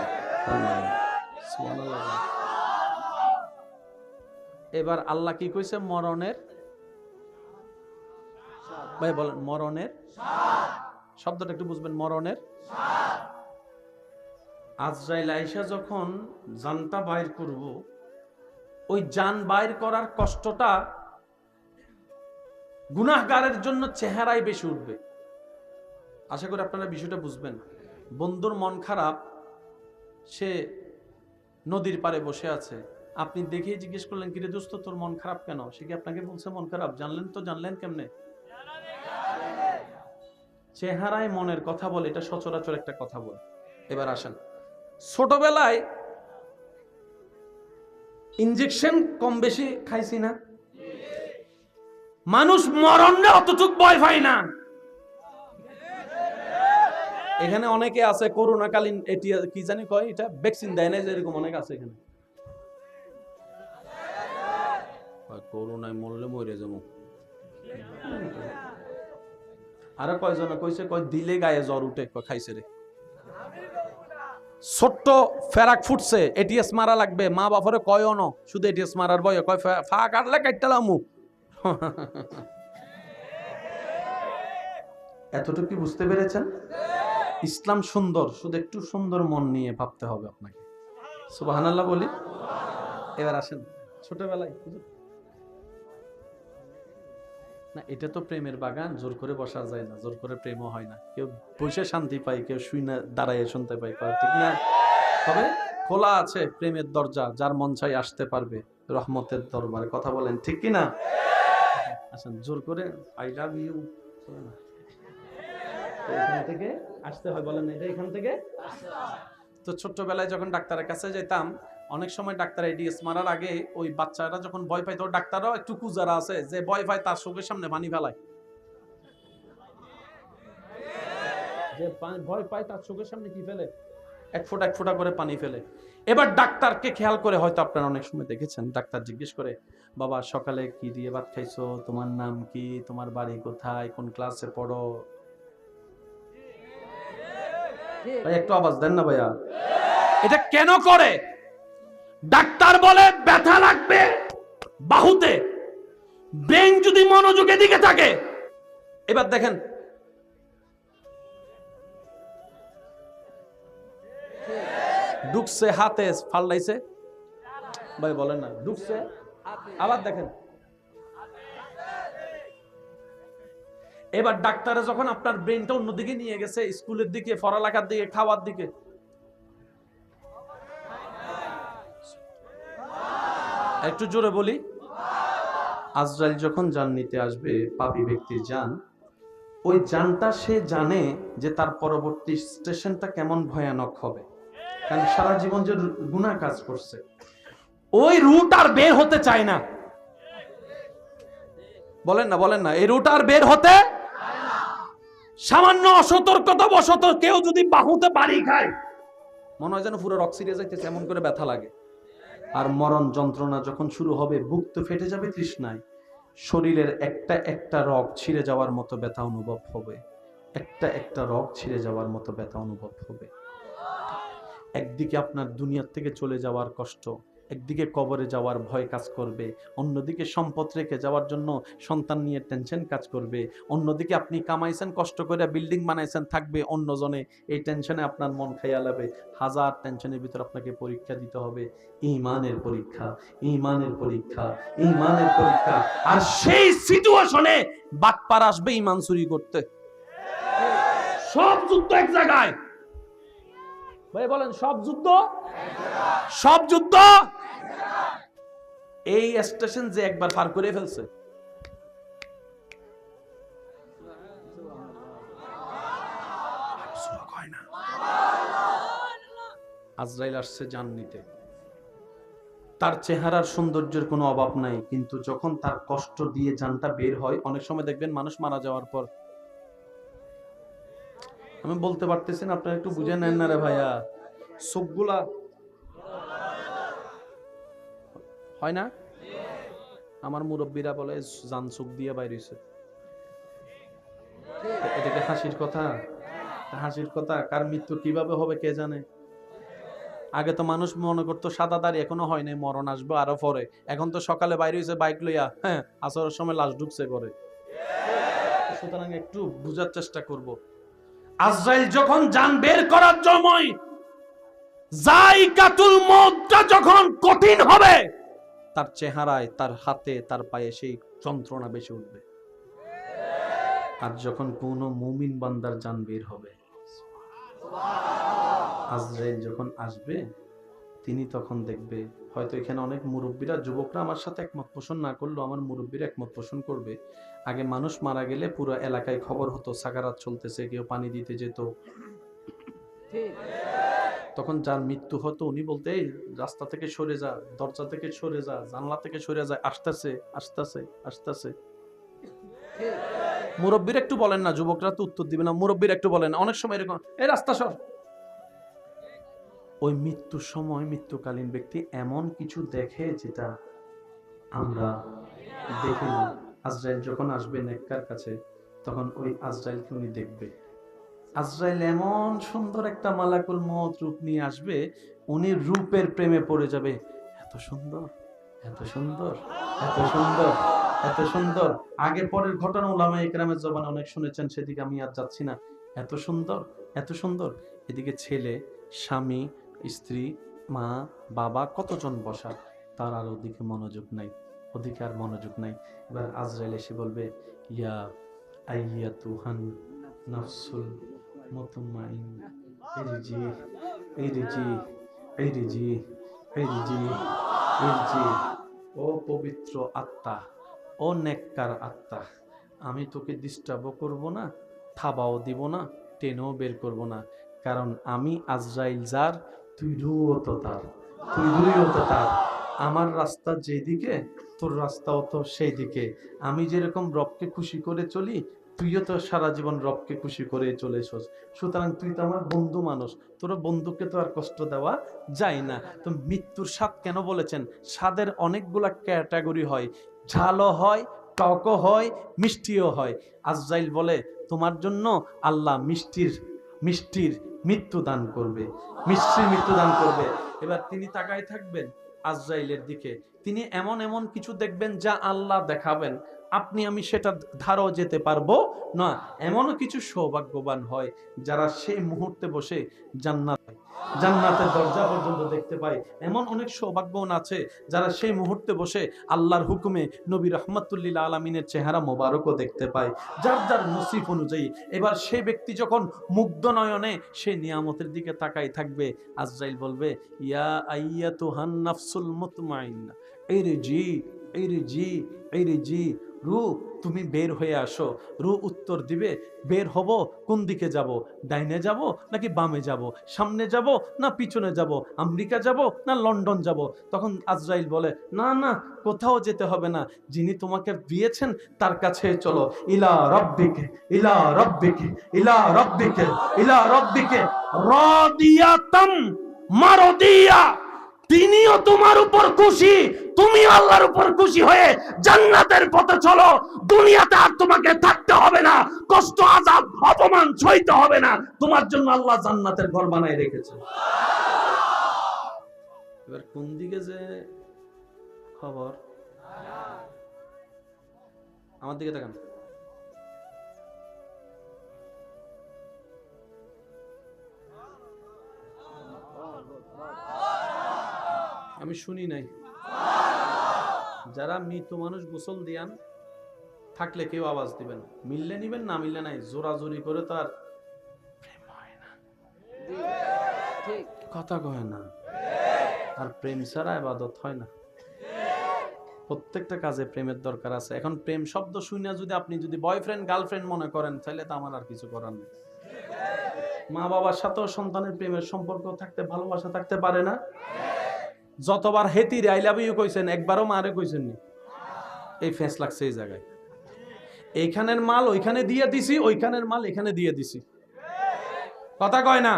তার নাম। সুবহানাল্লাহ। এবার আল্লাহ কি কইছে? মরণের, ভাই বলেন মরণের শব্দটা একটু বুঝবেন। মরণের আজরাইল আয়েশা যখন জানটা বাইর করব, ওই জান বাইর করার কষ্টটা গুনাহগারের জন্য চেহারায় বেশি উঠবে। আশা করি আপনারা বিষয়টা বুঝবেন। বন্ধুর মন খারাপ, সে নদীর পাড়ে বসে আছে, আপনি দেখেই জিজ্ঞেস করলেন, কিরে দোস্ত তোর মন খারাপ কেন? সে কি আপনাকে বলছে মন খারাপ? জানলেন তো, জানলেন কেমনে? চেহারায় মনের কথা বলে, এটা সচরাচর একটা কথা বলে। এবার আসেন, ছোটবেলায় ইনজেকশন কম বেশি খাইছি না? মানুষ মরণে অতটুক ভয় পায় না। এখানে অনেকে আছে করোনাকালীন এটি কি জানি কয়, এটা ভ্যাকসিন দেয় না, এরকম অনেক আছে এখানে। করোনায় মরলে মরে যাবো। আরো কয়জন কইছে, কয় দিলে গায়ে জ্বর উঠে, খাইছে রে। ছোট্ট ফেরাক ফুটছে, এটিএস মারা লাগবে, মা বাপরে কয় ন, শুধু এটিএস মারার বয়ে কয় ফা কাটলে কাটতালামু। এতটুকু কি বুঝতে পেরেছেন? ইসলাম সুন্দর, শুধু একটু সুন্দর মন নিয়ে ভাবতে হবে আপনাকে। সুবহানাল্লাহ বলি। এবার আসেন, ছোটবেলায় না, এটা তো প্রেমের বাগান, জোর করে বসা যায় না, জোর করে প্রেমও হয় না। কেউ বসে শান্তি পায়, কেউ শুই না দাঁড়ায় শুনতে পায়, ঠিক না? তবে খোলা আছে প্রেমের দরজা, যার মন চাই আসতে পারবে রহমতের দরবারে। কথা বলেন ঠিক কি না? আসেন, জোর করে আই লাভ ইউ না, এখান থেকে আসতে হয়, বলেন এটা এখান থেকে। তো ছোট্টবেলায় যখন ডাক্তারের কাছে যেতাম, অনেক সময় ডাক্তার এডিএস মারার আগে ওই বাচ্চারা যখন ভয় পায়, তো ডাক্তাররাও একটু কুজারা আছে, যে ভয় পায় তার চোখের সামনে পানি ফেলায়, যে ভয় পায় তার চোখের সামনে কি ফেলে, এক ফোঁটা করে পানি ফেলে। এবার ডাক্তারকে খেয়াল করে, হয়তো আপনারা অনেক সময় দেখেছেন, ডাক্তার জিজ্ঞেস করে, বাবা সকালে কি দিয়ে ভাত খাইছো, তোমার নাম কি, তোমার বাড়ি কোথায়, কোন ক্লাসে পড়ো? ভাই একটু আওয়াজ দেন না ভাইয়া। এটা কেন করে? ডাক্তার বলে ব্যথা লাগবে বাহুতে, ব্রেন যদি মনোযোগের দিকে থাকে। এবার দেখেন, ঢুকছে হাতে, ফাল্লাইছে, ভাই বলেন না, ঢুকছে। আবার দেখেন, এবার ডাক্তারে যখন আপনার ব্রেনটা অন্যদিকে নিয়ে গেছে, স্কুলের দিকে, পড়ালেখার দিকে, খাওয়ার দিকে, একটু জোরে বলি। আজরাইল যখন জান নিতে আসবে, পাপী ব্যক্তির জান, ওই জানটা সে জানে যে তার পরবর্তী স্টেশনটা কেমন ভয়ানক হবে, কারণ সারা জীবন যে গুনাহ কাজ করছে, ওই রুট আর বের হতে চায় না। বলেন না, বলেন না, এই রুট আর বের হতে, সামান্য অসতর্কতা বশত কেউ যদি বাহুতে বাড়ি খায়, মনে হয় যেন পুরো রক সিরিয়ে যাইতেছে, এমন করে ব্যথা লাগে। আর মরণ যন্ত্রণা যখন শুরু হবে, বুক তো ফেটে যাবে তৃষ্ণায়, শরীরের একটা একটা রগ ছিঁড়ে যাওয়ার মতো ব্যথা অনুভব হবে, একটা একটা রগ ছিঁড়ে যাওয়ার মতো ব্যথা অনুভব হবে। একদিকে আপনার দুনিয়ার থেকে চলে যাওয়ার কষ্ট, একদিকে কবরে যাওয়ার ভয় কাজ করবে, অন্যদিকে সম্পদ রেখে যাওয়ার জন্য সন্তান নিয়ে টেনশন কাজ করবে, অন্যদিকে আপনি কামাইছেন কষ্ট করে বিল্ডিং বানাইছেন থাকবে অন্যজনে, এই টেনশনে আপনার মন খাইয়া লাগবে। হাজার টেনশনের ভিতর আপনাকে পরীক্ষা দিতে হবে, ঈমানের পরীক্ষা, ঈমানের পরীক্ষা, ঈমানের পরীক্ষা। আর সেই সিচুয়েশনে বাটপার আসবে ঈমান চুরি করতে। সব যুদ্ধ এক জায়গায়, ভাই বলেন সব যুদ্ধ, সব যুদ্ধ এই স্টেশন যে একবার পার করে ফেলছে। আজরাইল আসছে জান নিতে, তার চেহারার সৌন্দর্যের কোনো অভাব নাই, কিন্তু যখন তার কষ্ট দিয়ে জানটা বের হয়, অনেক সময় দেখবেন মানুষ মারা যাওয়ার পর, আমি বলতে পারতেছি না, আপনারা একটু বুঝে নেন না রে ভাইয়া, চোখগুলা হয় না, আমার মুরব্বীরা বলে জান চোখ দিয়ে বাইর হইছে। এটাকে হাসির কথা? হাসির কথা? কার মৃত্যু কিভাবে হবে কে জানে। আগে তো মানুষ মনে করতো সাদা দাড়ি, এখনো হয় নাই, মরণ আসবে আরো পরে। এখন তো সকালে বাইরে হয়েছে বাইক লইয়া, হ্যাঁ আসরের সময় লাশ ঢুকছে করে। সুতরাং একটু বুঝার চেষ্টা করব। আজরাইল যখন জান বের করার সময়, যায়কাতুল মউতটা যখন কঠিন হবে, তার চেহারায়, তার হাতে, তার পায়ে সেই যন্ত্রণা বেশি উঠবে। আর যখন কোন মুমিন বান্দার জান বের হবে, আজরাইল যখন আসবে, তিনি তখন দেখবে, হয়তো এখানে অনেক মুরব্বীরা, যুবকরা আমার সাথে একমত পোষণ না করলেও আমার মুরব্বীরা একমত পোষণ করবে। আগে মানুষ মারা গেলে পুরো এলাকায় খবর হতো সাকারাত চলতেছে, কেউ পানি দিতে যেত। তখন যার মৃত্যু হতো উনি বলতে, এই রাস্তা থেকে সরে যা, দরজা থেকে সরে যা, জানলা থেকে সরে যা, আসতেছে আসতেছে আসতেছে। মুরব্বীরা একটু বলেন না, যুবকরা তো উত্তর দিবে না, মুরব্বীরা একটু বলেন। অনেক সময় এরকম, এই রাস্তা সর। ওই মৃত্যুর সময় মৃত্যুকালীন ব্যক্তি এমন কিছু দেখে যেটা আমরা দেখি না। আজরাইল যখন আসবে নেককার কাছে, তখন ওই আজরাইলকে উনি দেখবে। আজরাইল এমন সুন্দর একটা মালাকুল মউত রূপ নিয়ে আসবে, উনি রূপের প্রেমে পড়ে যাবে। এত সুন্দর, এত সুন্দর, এত সুন্দর, এত সুন্দর। আগে পরের ঘটনা উলামায়ে কেরামের জবানে অনেক শুনেছেন, সেদিকে আমি আর যাচ্ছি না। এত সুন্দর, এত সুন্দর। এদিকে ছেলে, স্বামী, স্ত্রী, মা, বাবা, কতজন বসা, তার আর ওদিকে মনোযোগ নাই, ওদিকে আর মনোযোগ নাই। এবার আজরাইল এসে বলবে, ইয়া আইয়াতুহান নাফসুল মুতমাইন্না ইরজি ইরজি ইরজি ইরজি ইরজি। ও পবিত্র আত্মা, ও নেককার আত্মা, আমি তোকে ডিস্টার্ব করব না, থাবাও দিব না, টেনেও বের করব না, কারণ আমি আজরাইল যার, তুই রুও তো তার, তুই রুইও তো তার। আমার রাস্তা যেদিকে, তোর রাস্তাও তো সেই দিকে। আমি যেরকম রবকে খুশি করে চলি, তুইও তো সারা জীবন রবকে খুশি করে চলে এসোস। সুতরাং তুই তো আমার বন্ধু মানুষ, তোর বন্ধুকে তো আর কষ্ট দেওয়া যায় না। তো মৃত্যুর স্বাদ কেন বলেছেন? স্বাদের অনেকগুলা ক্যাটাগরি হয়, ঝালও হয়, টকও হয়, মিষ্টিও হয়। আজরাইল বলে, তোমার জন্য আল্লাহ মিষ্টির মিষ্টির মৃত্যু দান করবে, মিষ্টির মৃত্যু দান করবে। এবার তিনি তাকায় থাকবেন আজরাইলের দিকে, তিনি এমন এমন কিছু দেখবেন যা আল্লাহ দেখাবেন, আপনি আমি সেটা ধারও যেতে পারবো না। এমনও কিছু সৌভাগ্যবান হয় যারা সেই মুহূর্তে বসে জান্নাতের দরজা পর্যন্ত দেখতে পায়। এমন অনেক সৌভাগ্যবান আছে যারা সেই মুহূর্তে বসে আল্লাহর হুকুমে নবী রহমাতুল্লিল আলামিনের চেহারা মোবারকও দেখতে পায়, যার যার নসিব অনুযায়ী। এবার সেই ব্যক্তি যখন মুগ্ধ নয়নে সেই নিয়ামতের দিকে তাকাই থাকবে, আজরাইল বলবে, ইয়া আইয়াতুহান নাফসুল মুতমাইন্না ইরজি ইরজি ইরজি। রু, তুমি বের হয়ে আসো। রু উত্তর দিবে, বের হব, কোন দিকে যাব? ডাইনে যাব নাকি বামে যাব? সামনে যাব না পিছনে যাব? আমেরিকা যাব না লন্ডন যাব? তখন আজরাইল বলে, না না, কোথাও যেতে হবে না, যিনি তোমাকে দিয়েছেন তার কাছে চলো। ইলা রাব্বিকে ইলা রাব্বিকে ইলা রাব্বিকে ইলা রাব্বিকে রাদিয়াতাম মারদিয়া। তিনিও তোমার উপর খুশি, তুমি আল্লাহর উপর খুশি হয়ে জান্নাতের পথে চলো, দুনিয়াতে আর তোমাকে থাকতে হবে না, কষ্ট আযাব অপমান সইতে হবে না, তোমার জন্য আল্লাহ জান্নাতের ঘর বানায় রেখেছে। এবার কোন দিকে যে খবর, আমার দিকে তাকান। আমি শুনি নাই। যারা মৃত মানুষ গোসল দিয়ান থাকলে কেউ আওয়াজ দিবেন, মিললে নিবেন, না মিললে নাই। জোরাজোরি করে তো আর প্রেম হয় না, কথা কয় না, আর প্রেম ছাড়া ইবাদত হয় না। প্রত্যেকটা কাজে প্রেমের দরকার আছে। এখন প্রেম শব্দ শুনে যদি আপনি বয়ফ্রেন্ড গার্লফ্রেন্ড মনে করেন, তাহলে তো আমার আর কিছু করার নেই। মা বাবার সাথেও সন্তানের প্রেমের সম্পর্ক থাকতে, ভালোবাসা থাকতে পারে না। যতবার হেতির আই লাভ ইউ কইছেন, একবারও মারে কইছেন নি? এই ফেস লাগছে এই জায়গায়। এইখানের মাল ওইখানে দিয়ে দিছি, ওইখানের মাল এখানে দিয়ে দিছি, কথা কয় না।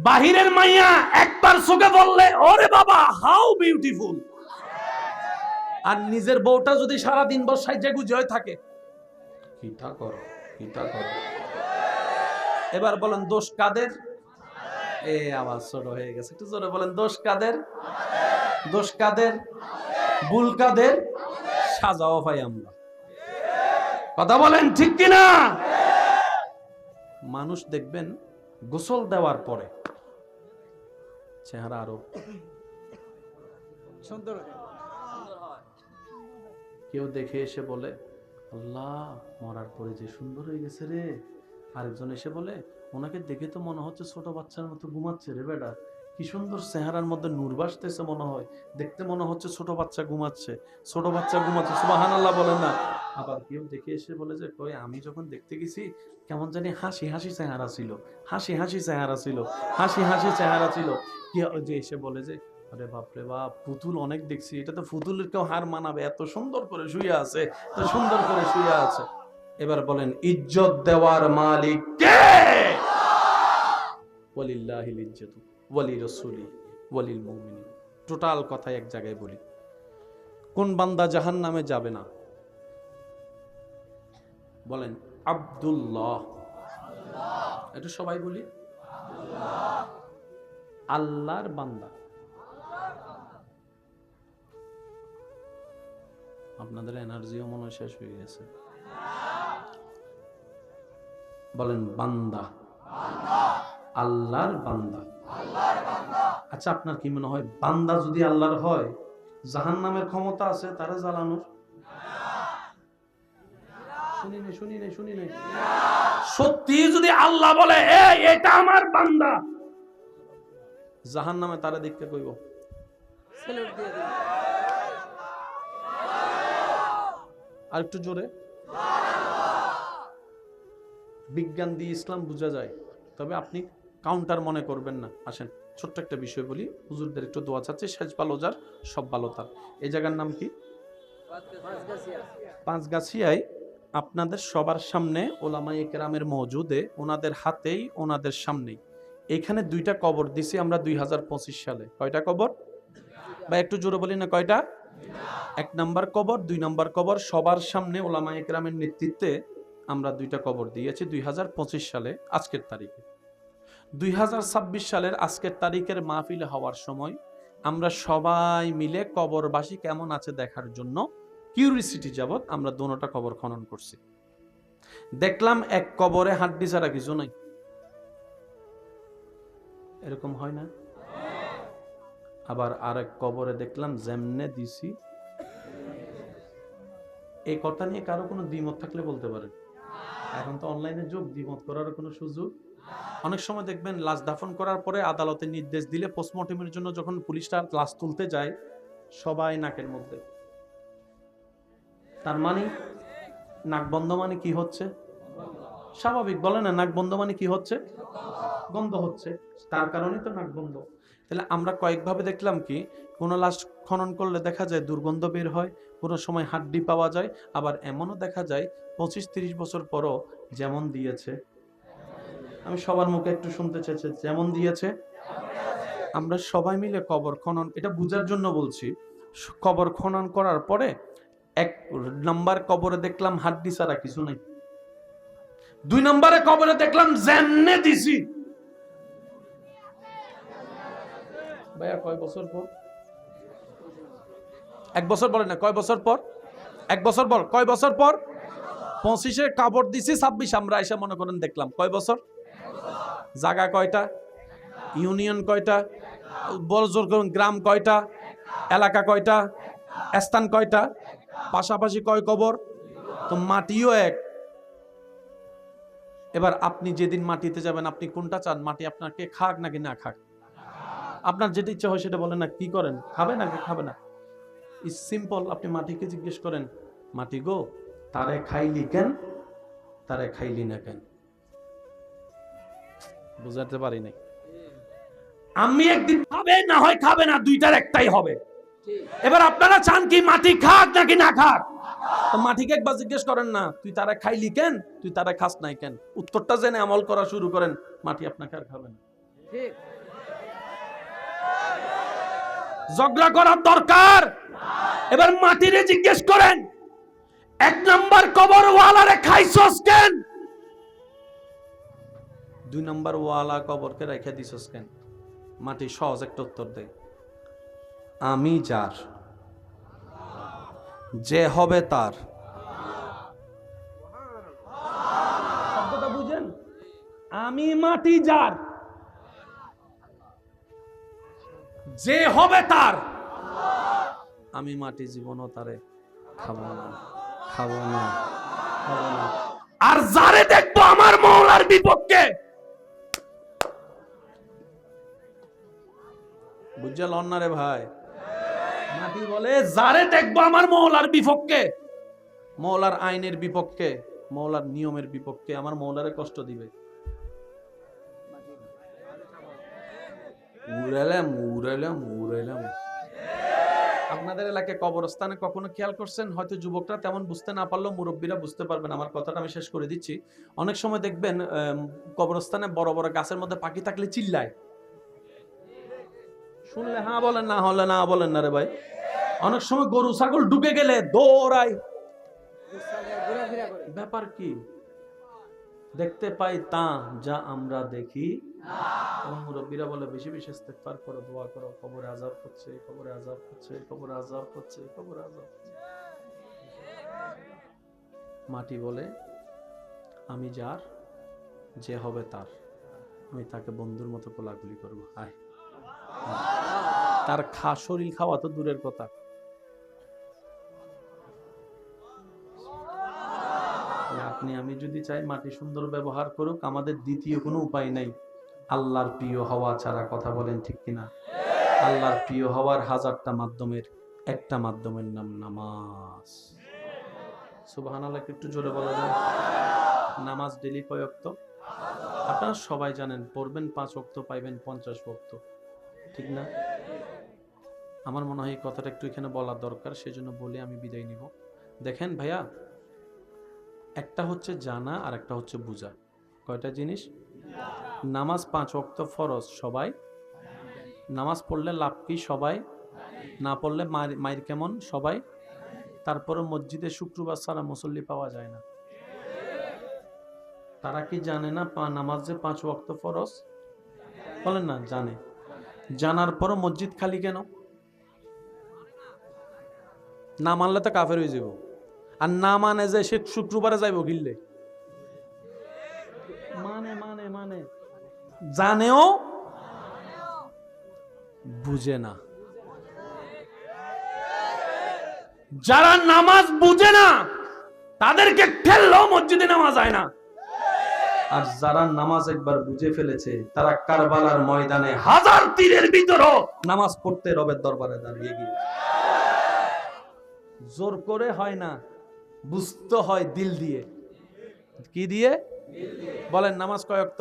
বাহিরের মাইয়া একবার চোখে বললে ওরে বাবা হাউ বিউটিফুল, আর নিজের বউটা যদি সারাদিন বস সাইজে গুজে থাকে, কিটা করো কিটা করো। এবার বলেন দোষ কাদের? এ আওয়াজ ছোট হয়ে গেছে, একটু জোরে বলেন, দোষ কাদের? দোষ কাদের? ভুল কাদের? সাজাও ভাই আমরা, কথা বলেন ঠিক কিনা? মানুষ দেখবেন গোসল দেওয়ার পরে চেহারা আরো সুন্দর হয়। কেউ দেখে এসে বলে আল্লাহ মরার পরে যে সুন্দর হয়ে গেছে রে। আরেকজন এসে বলে ওনাকে দেখে তো মনে হচ্ছে ছোট বাচ্চার মতো ঘুমাচ্ছে রে বেটা, কি সুন্দর চেহারার মধ্যে নূর ভাসতেছে, মনে হয় দেখতে মনে হচ্ছে ছোট বাচ্চা ঘুমাচ্ছে, ছোট বাচ্চা ঘুমাচ্ছে, সুবহানাল্লাহ বলেন না। আবার কেউ দেখে এসে বলে যে কই আমি যখন দেখতে গেছি কেমন জানি হাসি হাসি চেহারা ছিল, হাসি হাসি চেহারা ছিল, হাসি হাসি চেহারা ছিল। কেউ যে এসে বলে যে আরে বাপরে বাপ পুতুল অনেক দেখছি, এটা তো পুতুলের কেউ হার মানাবে, এত সুন্দর করে শুয়ে আছে, এত সুন্দর করে শুয়ে আছে। এবার বলেন ইজ্জত দেওয়ার মালিক কে? ওয়ালিল্লাহিল ইজ্জতু ওয়ালি রাসূলি ওয়ালিল মুমিনিন। টোটাল কথা এক জায়গায় বলি, কোন বান্দা জাহান্নামে যাবে না? বলেন আব্দুল্লাহ। এটা সবাই বলি, আল্লাহর বান্দা। আপনাদের এনার্জিও মনে হয় শেষ হয়ে গেছে। বলেন বান্দা, আল্লাহর বান্দা। আচ্ছা আপনার কি মনে হয় বান্দা যদি আল্লাহর হয় জাহান্নামের ক্ষমতা আছে তারা জ্বালানোর? শুনি নাই। সত্যি যদি আল্লাহ বলে এটা আমার বান্দা, জাহান্নামে তারা দেখতে কইব আর একটু জোরে। বিজ্ঞান দিয়ে ইসলাম বোঝা যায়, তবে আপনি কাউন্টার মনে করবেন না। আসেন ছোট্ট একটা বিষয় বলি, হুজুরদের একটু দোয়া চাচ্ছে, শেষ ভালো যার সব ভালো তার। এই জায়গার নাম কি? পাঁচগাছিয়ায় আপনাদের সবার সামনে ওলামায়ে কেরামের মওজুদে, ওনাদের হাতেই ওনাদের সামনেই এখানে দুইটা কবর দিছি আমরা 2025 সালে। কয়টা কবর বা একটু জোরে বলি না কয়টা? 1 নাম্বার কবর, 2 নাম্বার কবর, সবার সামনে ওলামায়ে কেরামের নেতৃত্বে আমরা দুইটা কবর দিয়েছি 2025 সালে আজকের তারিখে। 2026 সালের আজকের তারিখের মাহফিল হওয়ার সময় আমরা সবাই মিলে কবরবাসী কেমন আছে দেখার জন্য কিউরিসিটি যাবত আমরা দোনোটা কবর খনন করছি। দেখলাম এক কবরে হাড্ডি ছাড়া কিছু নাই। এরকম হয় না? আবার আরেক কবরে দেখলাম যেমনে দিছি। এই কথা নিয়ে কারো কোনো দ্বিমত থাকলে বলতে পারেন। এখন তো অনলাইনে যুগ, দ্বিমত করার কোনো সুযোগ। অনেক সময় দেখবেন লাশ দাফন করার পরে আদালতে নির্দেশ দিলে পোস্টমর্টমের জন্য যখন পুলিশটা লাশ তুলতে যায় সবাই নাকের মধ্যে, তার মানে নাক বন্ধ মানে কি হচ্ছে? স্বাভাবিক বলে না, নাক বন্ধ মানে কি হচ্ছে? গন্ধ হচ্ছে, তার কারণে তো নাক বন্ধ। তাহলে আমরা কয়েকভাবে দেখলাম কি, কোনো লাশ খনন করলে দেখা যায় দুর্গন্ধ বের হয়, কোনো সময় হাড্ডি পাওয়া যায়, আবার এমনও দেখা যায় 25-30 বছর পরও যেমন দিয়েছে। আমি সবার মুখে একটু শুনতে চাইছি, যেমন দিয়েছে। আমরা সবাই মিলে কবর খনন, এটা বোঝার জন্য বলছি, কবর খনন করার পরে 1 নাম্বার কবরে দেখলাম হাড্ডি ছাড়া কিছু নাই। 2 নম্বরে কবরে দেখলাম যেমনে দিছি। ভাইয়া কয় বছর পর? 1 বছর বলে না, কয় বছর পর? 1 বছর বল, কয় বছর পর? 25-এ কবর দিছি, 26 আমরা এসে মনে করেন দেখলাম। কয় বছর? জায়গা কয়টা? ইউনিয়ন কয়টা? বলজোর করুন, গ্রাম কয়টা? এলাকা কয়টা? স্থান কয়টা? পাশাপাশি কয় কবর? তো মাটিও এক। এবার আপনি যেদিন মাটিতে যাবেন, আপনি কোনটা চান? মাটি আপনাকে খাক নাকি না খাক? আপনার যেটা ইচ্ছা হয় সেটা বলেন না, কি করেন? খাবে নাকি খাবে না? Is simple. আপনি মাটিকে জিজ্ঞেস করেন, মাটি গো, তারে খাইলি কেন, তারে খাইলি না কেন? বুঝাতে পারি নাই। আমি একদিন খাবে, না হয় খাবে না, দুইটার একটাই হবে। এবার আপনারা চান কি মাটি খাক নাকি না খাক? তো মাটিকে একবার জিজ্ঞেস করেন না, তুই তারা খাইলি কেন, তুই তারা খাস নাই কেন? উত্তরটা জেনে আমল করা শুরু করেন, মাটি আপনাকে আর খাবে না। ঝগড়া করার দরকার। এবার মাটিরে জিজ্ঞেস করেন, 1 নাম্বার কবর ওয়ালারে খাইছস কেন? 2 নাম্বার ওয়ালা কবরকে রেখে দিছস কেন? মাটি সহজ একটা উত্তর দেয়, আমি যার, যে হবে তার। শব্দটা বুঝেন? আমি মাটি যার, যে হবে তার। আমি মাটি জীবনও তারে খাবো না, খাবো না, খাবো না। আর যারে দেখবো আমার মওলার বিপক্ষে, বুঝল না রে ভাই? মাটি বলে যারে দেখবো আমার মওলার বিপক্ষে, মওলার আইনের বিপক্ষে, মওলার নিয়মের বিপক্ষে, আমার মওলারে কষ্ট দিবে, উড়ালাম উড়ালাম উড়ালাম। আপনাদের এলাকায় কবরস্থানে কখনো খেয়াল করছেন? হয়তো যুবকরা তেমন বুঝতে না পারলেও মুরব্বীরা বুঝতে পারবেন। আমার কথাটা আমি শেষ করে দিচ্ছি। অনেক সময় দেখবেন কবরস্থানে বড় বড় গাছের মধ্যে পাখি থাকলে চিল্লায়। শুনলে হ্যাঁ বলেন, না হলে না বলেন না রে ভাই। অনেক সময় গরু ছাগল ঢুকে গেলে দৌড়ায়। ব্যাপার কি? দেখতে পাই তা যা আমরা দেখি। মুরব্বীরা বলে বেশি বেশি ইস্তেগফার করো, দোয়া করো, কবরে আযাব হচ্ছে, কবরে আযাব হচ্ছে, কবরে আযাব হচ্ছে, কবরে আযাব হচ্ছে। মাটি বলে আমি যার, যে হবে তার, আমি তাকে বন্ধুর মতো কোলাকুলি করবো। আয়, তার শরীর খাওয়া তো দূরের কথা, আপনি আমি যদি চাই মাটি সুন্দর ব্যবহার করুক, আমাদের দ্বিতীয় কোনো উপায় নাই আল্লাহর প্রিয় হওয়া ছাড়া। কথা বলেন ঠিক কিনা? আল্লাহর প্রিয় হওয়ার 1000টা মাধ্যমের একটা মাধ্যমের নাম নামাজ। সুবহানাল্লাহ, একটু জোরে বলা যায়? নামাজ ডেইলি কয় ওয়াক্ত? আপনারা সবাই জানেন, পড়বেন 5 ওয়াক্ত, পাইবেন 50 ওয়াক্ত, ঠিক না? আমার মনে হয় এই কথাটা একটু এখানে বলা দরকার, সেজন্য বলে আমি বিদায় নিব। দেখেন ভাইয়া, একটা হচ্ছে জানা আর একটা হচ্ছে বুঝা। কয়টা জিনিস? নামাজ 5 ওয়াক্ত ফরজ, সবাই। নামাজ পড়লে লাভ কি? সবাই। না পড়লে মায়ের কেমন? সবাই। তারপরে মসজিদে শুক্রবার ছাড়া মুসল্লি পাওয়া যায় না। তারা কি জানে না নামাজ যে 5 ওয়াক্ত ফরজ? বলেন না, জানে। জানার পরও মসজিদ খালি কেন? না মানলে তো কাফের হয়ে যাব। আর না মানে যে সে শুক্রবারে যাইব গিললে, মানে মানে মানে জানেও বুঝে না। যারা নামাজ বুঝে না তাদেরকে ঠেললেও মসজিদে নামাজ যায় না। আর যারা নামাজ একবার বুঝে ফেলেছে তারা কারবালার ময়দানে 1000 তীরের ভিতরও নামাজ পড়তে রবের দরবারে দাঁড়িয়ে গিয়ে। জোর করে হয় না, বুঝতে হয় দিল দিয়ে। কি দিয়ে? বলেন নামাজ কয় ওয়াক্ত?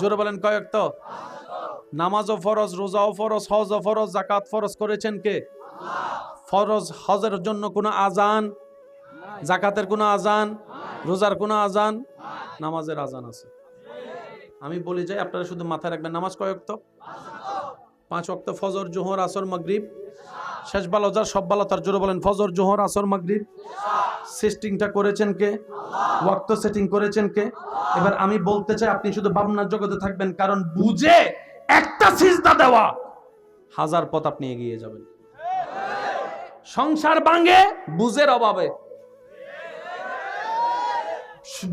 জোরে বলেন কয় ওয়াক্ত? নামাজও ফরজ, রোজাও ফরজ, হজও ফরজ, যাকাত ফরজ করেছেন কে? ফরজ। হজের জন্য কোনো আজান, যাকাতের কোনো আজান, রোজার কোনো আজান, নামাজের আজান আছে। আমি বলে যাই, আপনারা শুধু মাথায় রাখবেন, নামাজ কয় ওয়াক্ত? 5 ওয়াক্ত। ফজর, জোহর, আসর, মাগরিব, শেষ ভালো যার, সব ভালো তার। জোরে বলেন ফজর, জোহর, আসর, মাগরিব। সিস্টিংটা করেছেন কে? ওয়াক্ত সেটিং করেছেন কে? এবার আমি বলতে চাই আপনি শুধু ভাবনার জগতে থাকবেন, কারণ বুঝে একটা সিজদা দেওয়া হাজার পথ আপনি এগিয়ে যাবেন। সংসার ভাঙে বুঝের অভাবে।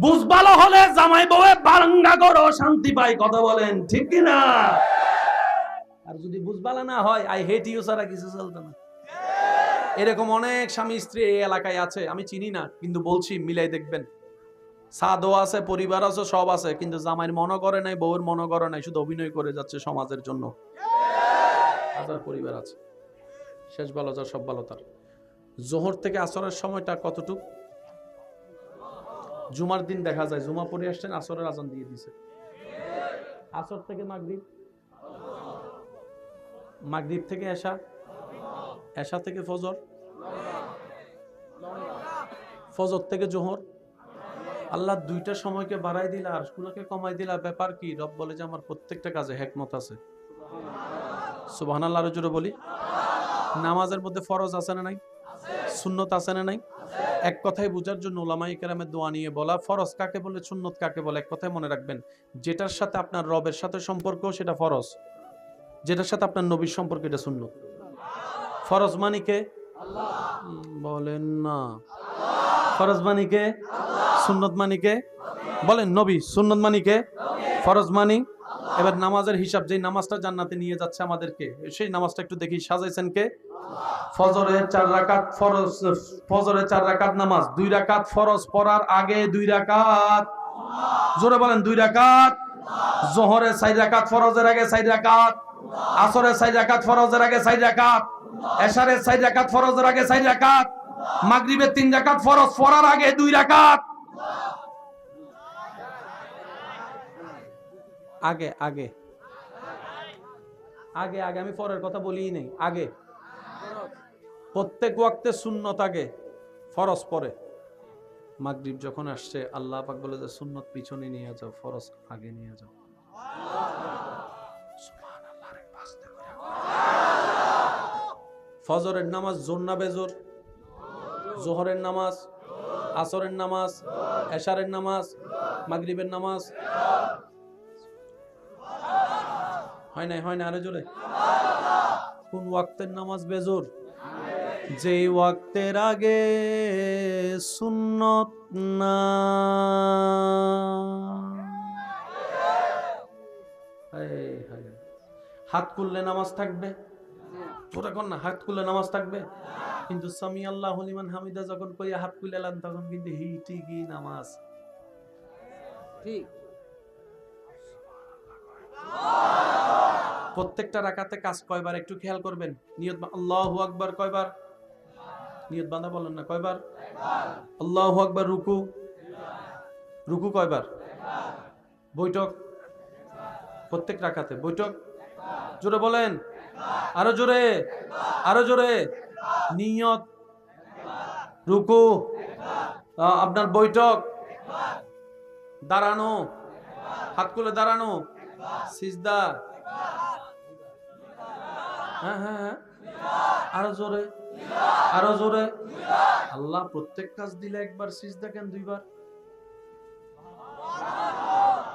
বুঝ ভালো হলে জামাই বউয়ে বারাঙ্গা করো, শান্তি পাই। কথা বলেন ঠিক কি না? আর যদি বুঝ ভালো না হয়, আই হেট ইউ ছাড়া কিছু চলতো না। এরকম অনেক স্বামী স্ত্রী এই এলাকায় আছে, আমি চিনি না, কিন্তু বলছি মিলাই দেখবেন। সাদও আছে, পরিবার আছে, সব আছে, কিন্তু জামাইয়ের মনে করে নাই, বউয়ের মনে করে নাই, শুধু অভিনয় করে যাচ্ছে সমাজের জন্য। হাজার পরিবার আছে। শেষ ভালো যার, সব ভালো তার। জোহর থেকে আসরের সময়টা কতটুকু? জুমার দিন দেখা যায় জুমা পড়ে আসছেন, আসরের আজান দিয়ে দিছে। আসর থেকে মাগরিব, মাগরিব থেকে এশা, এশা থেকে ফজর, ফজর থেকে জোহর। আল্লাহ দুইটা সময়কে বাড়াই দিলা আর কোনকে কমাই দিলা, ব্যাপার কি? রব বলে যে আমার প্রত্যেকটা কাজে হিকমত আছে। সুবহানাল্লাহ জোরে বলি। নামাজের মধ্যে ফরজ আছে না নাই? সুন্নত আছে না নাই? এক কথায় বুঝার জন্য উলামায়ে কেরামের দোয়া নিয়ে বলা, ফরজ কাকে বলে, সুন্নত কাকে বলে। এক কথায় মনে রাখবেন, যেটার সাথে আপনার রবের সাথে সম্পর্ক সেটা ফরজ, যেটার সাথে আপনার নবীর সম্পর্ক এটা সুন্নত। ফরজ মানে কে? বলেন না। ফরজ মানে কে? সুন্নত মানে কে? বলেন নবী। সুন্নত মানে কে? ফরজ মানে। এবার নামাজের হিসাব, যে নামাজটা জান্নাতে নিয়ে যাচ্ছে আমাদেরকে, সেই নামাজটা একটু দেখি সাজাইছেন কে? ফজরে 4 রাকাত ফরজ, ফজরে 4 রাকাত নামাজ, 2 রাকাত ফরজ পড়ার আগে 2 রাকাত, জোরে বলেন 2 রাকাত। যোহরে 4 রাকাত ফরজের আগে 4 রাকাত, আসরে 4 রাকাত ফরজের আগে 4 রাকাত, এশারে 4 রাকাত ফরজের আগে 4 রাকাত, মাগরিবে 3 রাকাত ফরজ পড়ার আগে 2 রাকাত। আগে আগে আগে আগে আমি পরের কথা বলিই নাই। আগে প্রত্যেক ওয়াক্তে সুন্নত আগে, ফরজ পরে। মাগরিব যখন আসছে, আল্লাহ পাক বলে যে সুন্নত পিছনে নিয়ে যাও, ফরজ আগে নিয়ে যাও। সুবহানাল্লাহ। ফজরের নামাজ জোর না বেজোর? যোহরের নামাজ, আসরের নামাজ, এশারের নামাজ, মাগরিবের নামাজ। হয় না, হয় না, আরো জোরে। কোন ওয়াক্তের নামাজ বেজোর? যে ওয়াক্তের আগে সুন্নত না। হাত খুললে নামাজ থাকবে, জোরে কর না, হাত খুললে নামাজ থাকবে। কিন্তু সামি আল্লাহু লিমান হামিদা যখন কইয়া হাত খুলেলাম, তখন কিন্তু হিটিকি নামাজ। ঠিক। প্রত্যেকটা রাকাতে কাজ কয়বার একটু খেয়াল করবেন। নিয়ত আল্লাহু আকবার কয়বার? নিয়ত বান্দা বলেন না কয়বার? আল্লাহু আকবার। রুকু, রুকু কয়বার? বৈঠক প্রত্যেক রাকাতে বৈঠক, জোরে বলেন, আরো জোরে, আরো জোরে। নিয়ত, রুকু, আপনার বৈঠক, দাঁড়ানো, হাত খুলে দাঁড়ানো, সিজদা। হ্যাঁ হ্যাঁ হ্যাঁ, আরো জোরে, আরো জোরে। আল্লাহ প্রত্যেক কাজ দিলে একবার সিজদা কেন দুইবার?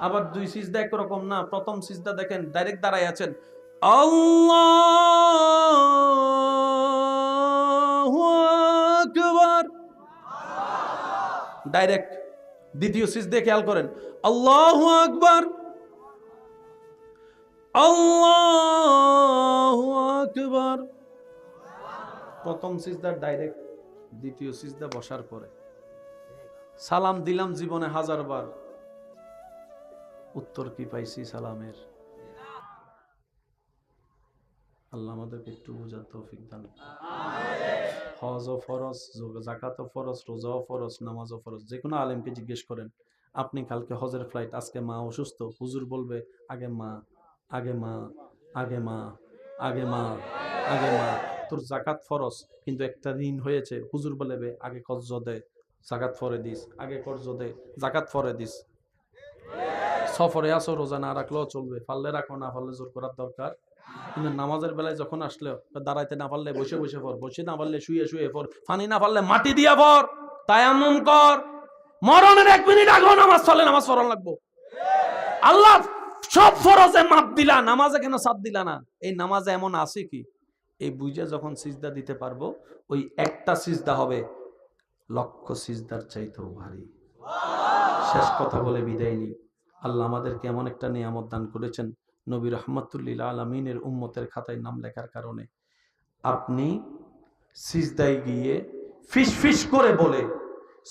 আবার দুই সিজদা একরকম না। প্রথম সিজদা দেখেন ডাইরেক্ট দাঁড়ায় আছেন, আল্লাহু আকবার, ডাইরেক্ট। দ্বিতীয় সিজদা খেয়াল করেন, আল্লাহু আকবার, আল্লাহু আকবার। প্রথম সিজদা ডাইরেক্ট, দ্বিতীয় সিজদা বসার পরে। সালাম দিলাম জীবনে 1000 বার, উত্তর কি পাইছি সালামের? আল্লাহ আমাদেরকে একটু বোঝার তৌফিক দান। হজ ও ফরজ, যাকাত ও ফরজ, রোজা ও ফরজ, নামাজ ও ফরজ। যে কোনো আলেমকে জিজ্ঞেস করেন, আপনি কালকে হজের ফ্লাইট, আজকে মা অসুস্থ, হুজুর বলবে আগে মা, আগে মা, আগে মা, আগে মা, আগে মা। তোর যাকাত ফরজ, কিন্তু একটা ঋণ হয়েছে, হুজুর বলবে আগে কর্জ দে, যাকাত ফরে দিস, আগে কর্জ দে, যাকাত ফরে দিস। সফরে আসো, রোজা না রাখলেও চলবে, পারলে রাখো, না পারলে জোর করার দরকার কিন্তু নামাজের বেলায় যখন আসলে দাঁড়াইতে না পারলে বসে বসে পড়, বসে না পারলে শুয়ে শুয়ে পড়, পানি না পারলে মাটি দিয়া পড়, তায়াম্মুম কর। মরণের 1 মিনিট আগেও নামাজ চলে, নামাজ পড়ান লাগবো। আল্লাহ সব ফরজে মাপ দিলা, নামাজে কেন সাথ দিলা না? এই নামাজে এমন আছে কি? এই বুঝে যখন সিজদা দিতে পারবো, ওই একটা সিজদা হবে লক্ষ সিজদার চাইতেও ভারী। শেষ কথা বলে বিদায় নিই। আল্লাহ আমাদেরকে এমন একটা নিয়ামত দান করেছেন, নবী রাহমাতুল্লিল আলামিনের উম্মতের খাতায় নাম লেখার কারণে আপনি সিজদায় গিয়ে ফিস ফিস করে বলে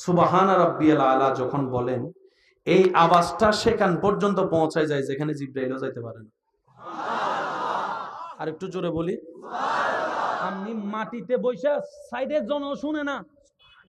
সুবহান রাব্বিয়াল আলা যখন বলেন, এই আওয়াজটা সেখান পর্যন্ত পৌঁছায় যায় যেখানে জিবরাইলও যাইতে পারে না। আর একটু জোরে বলি, আপনি মাটিতে বসে সাইডের জন শুনে না,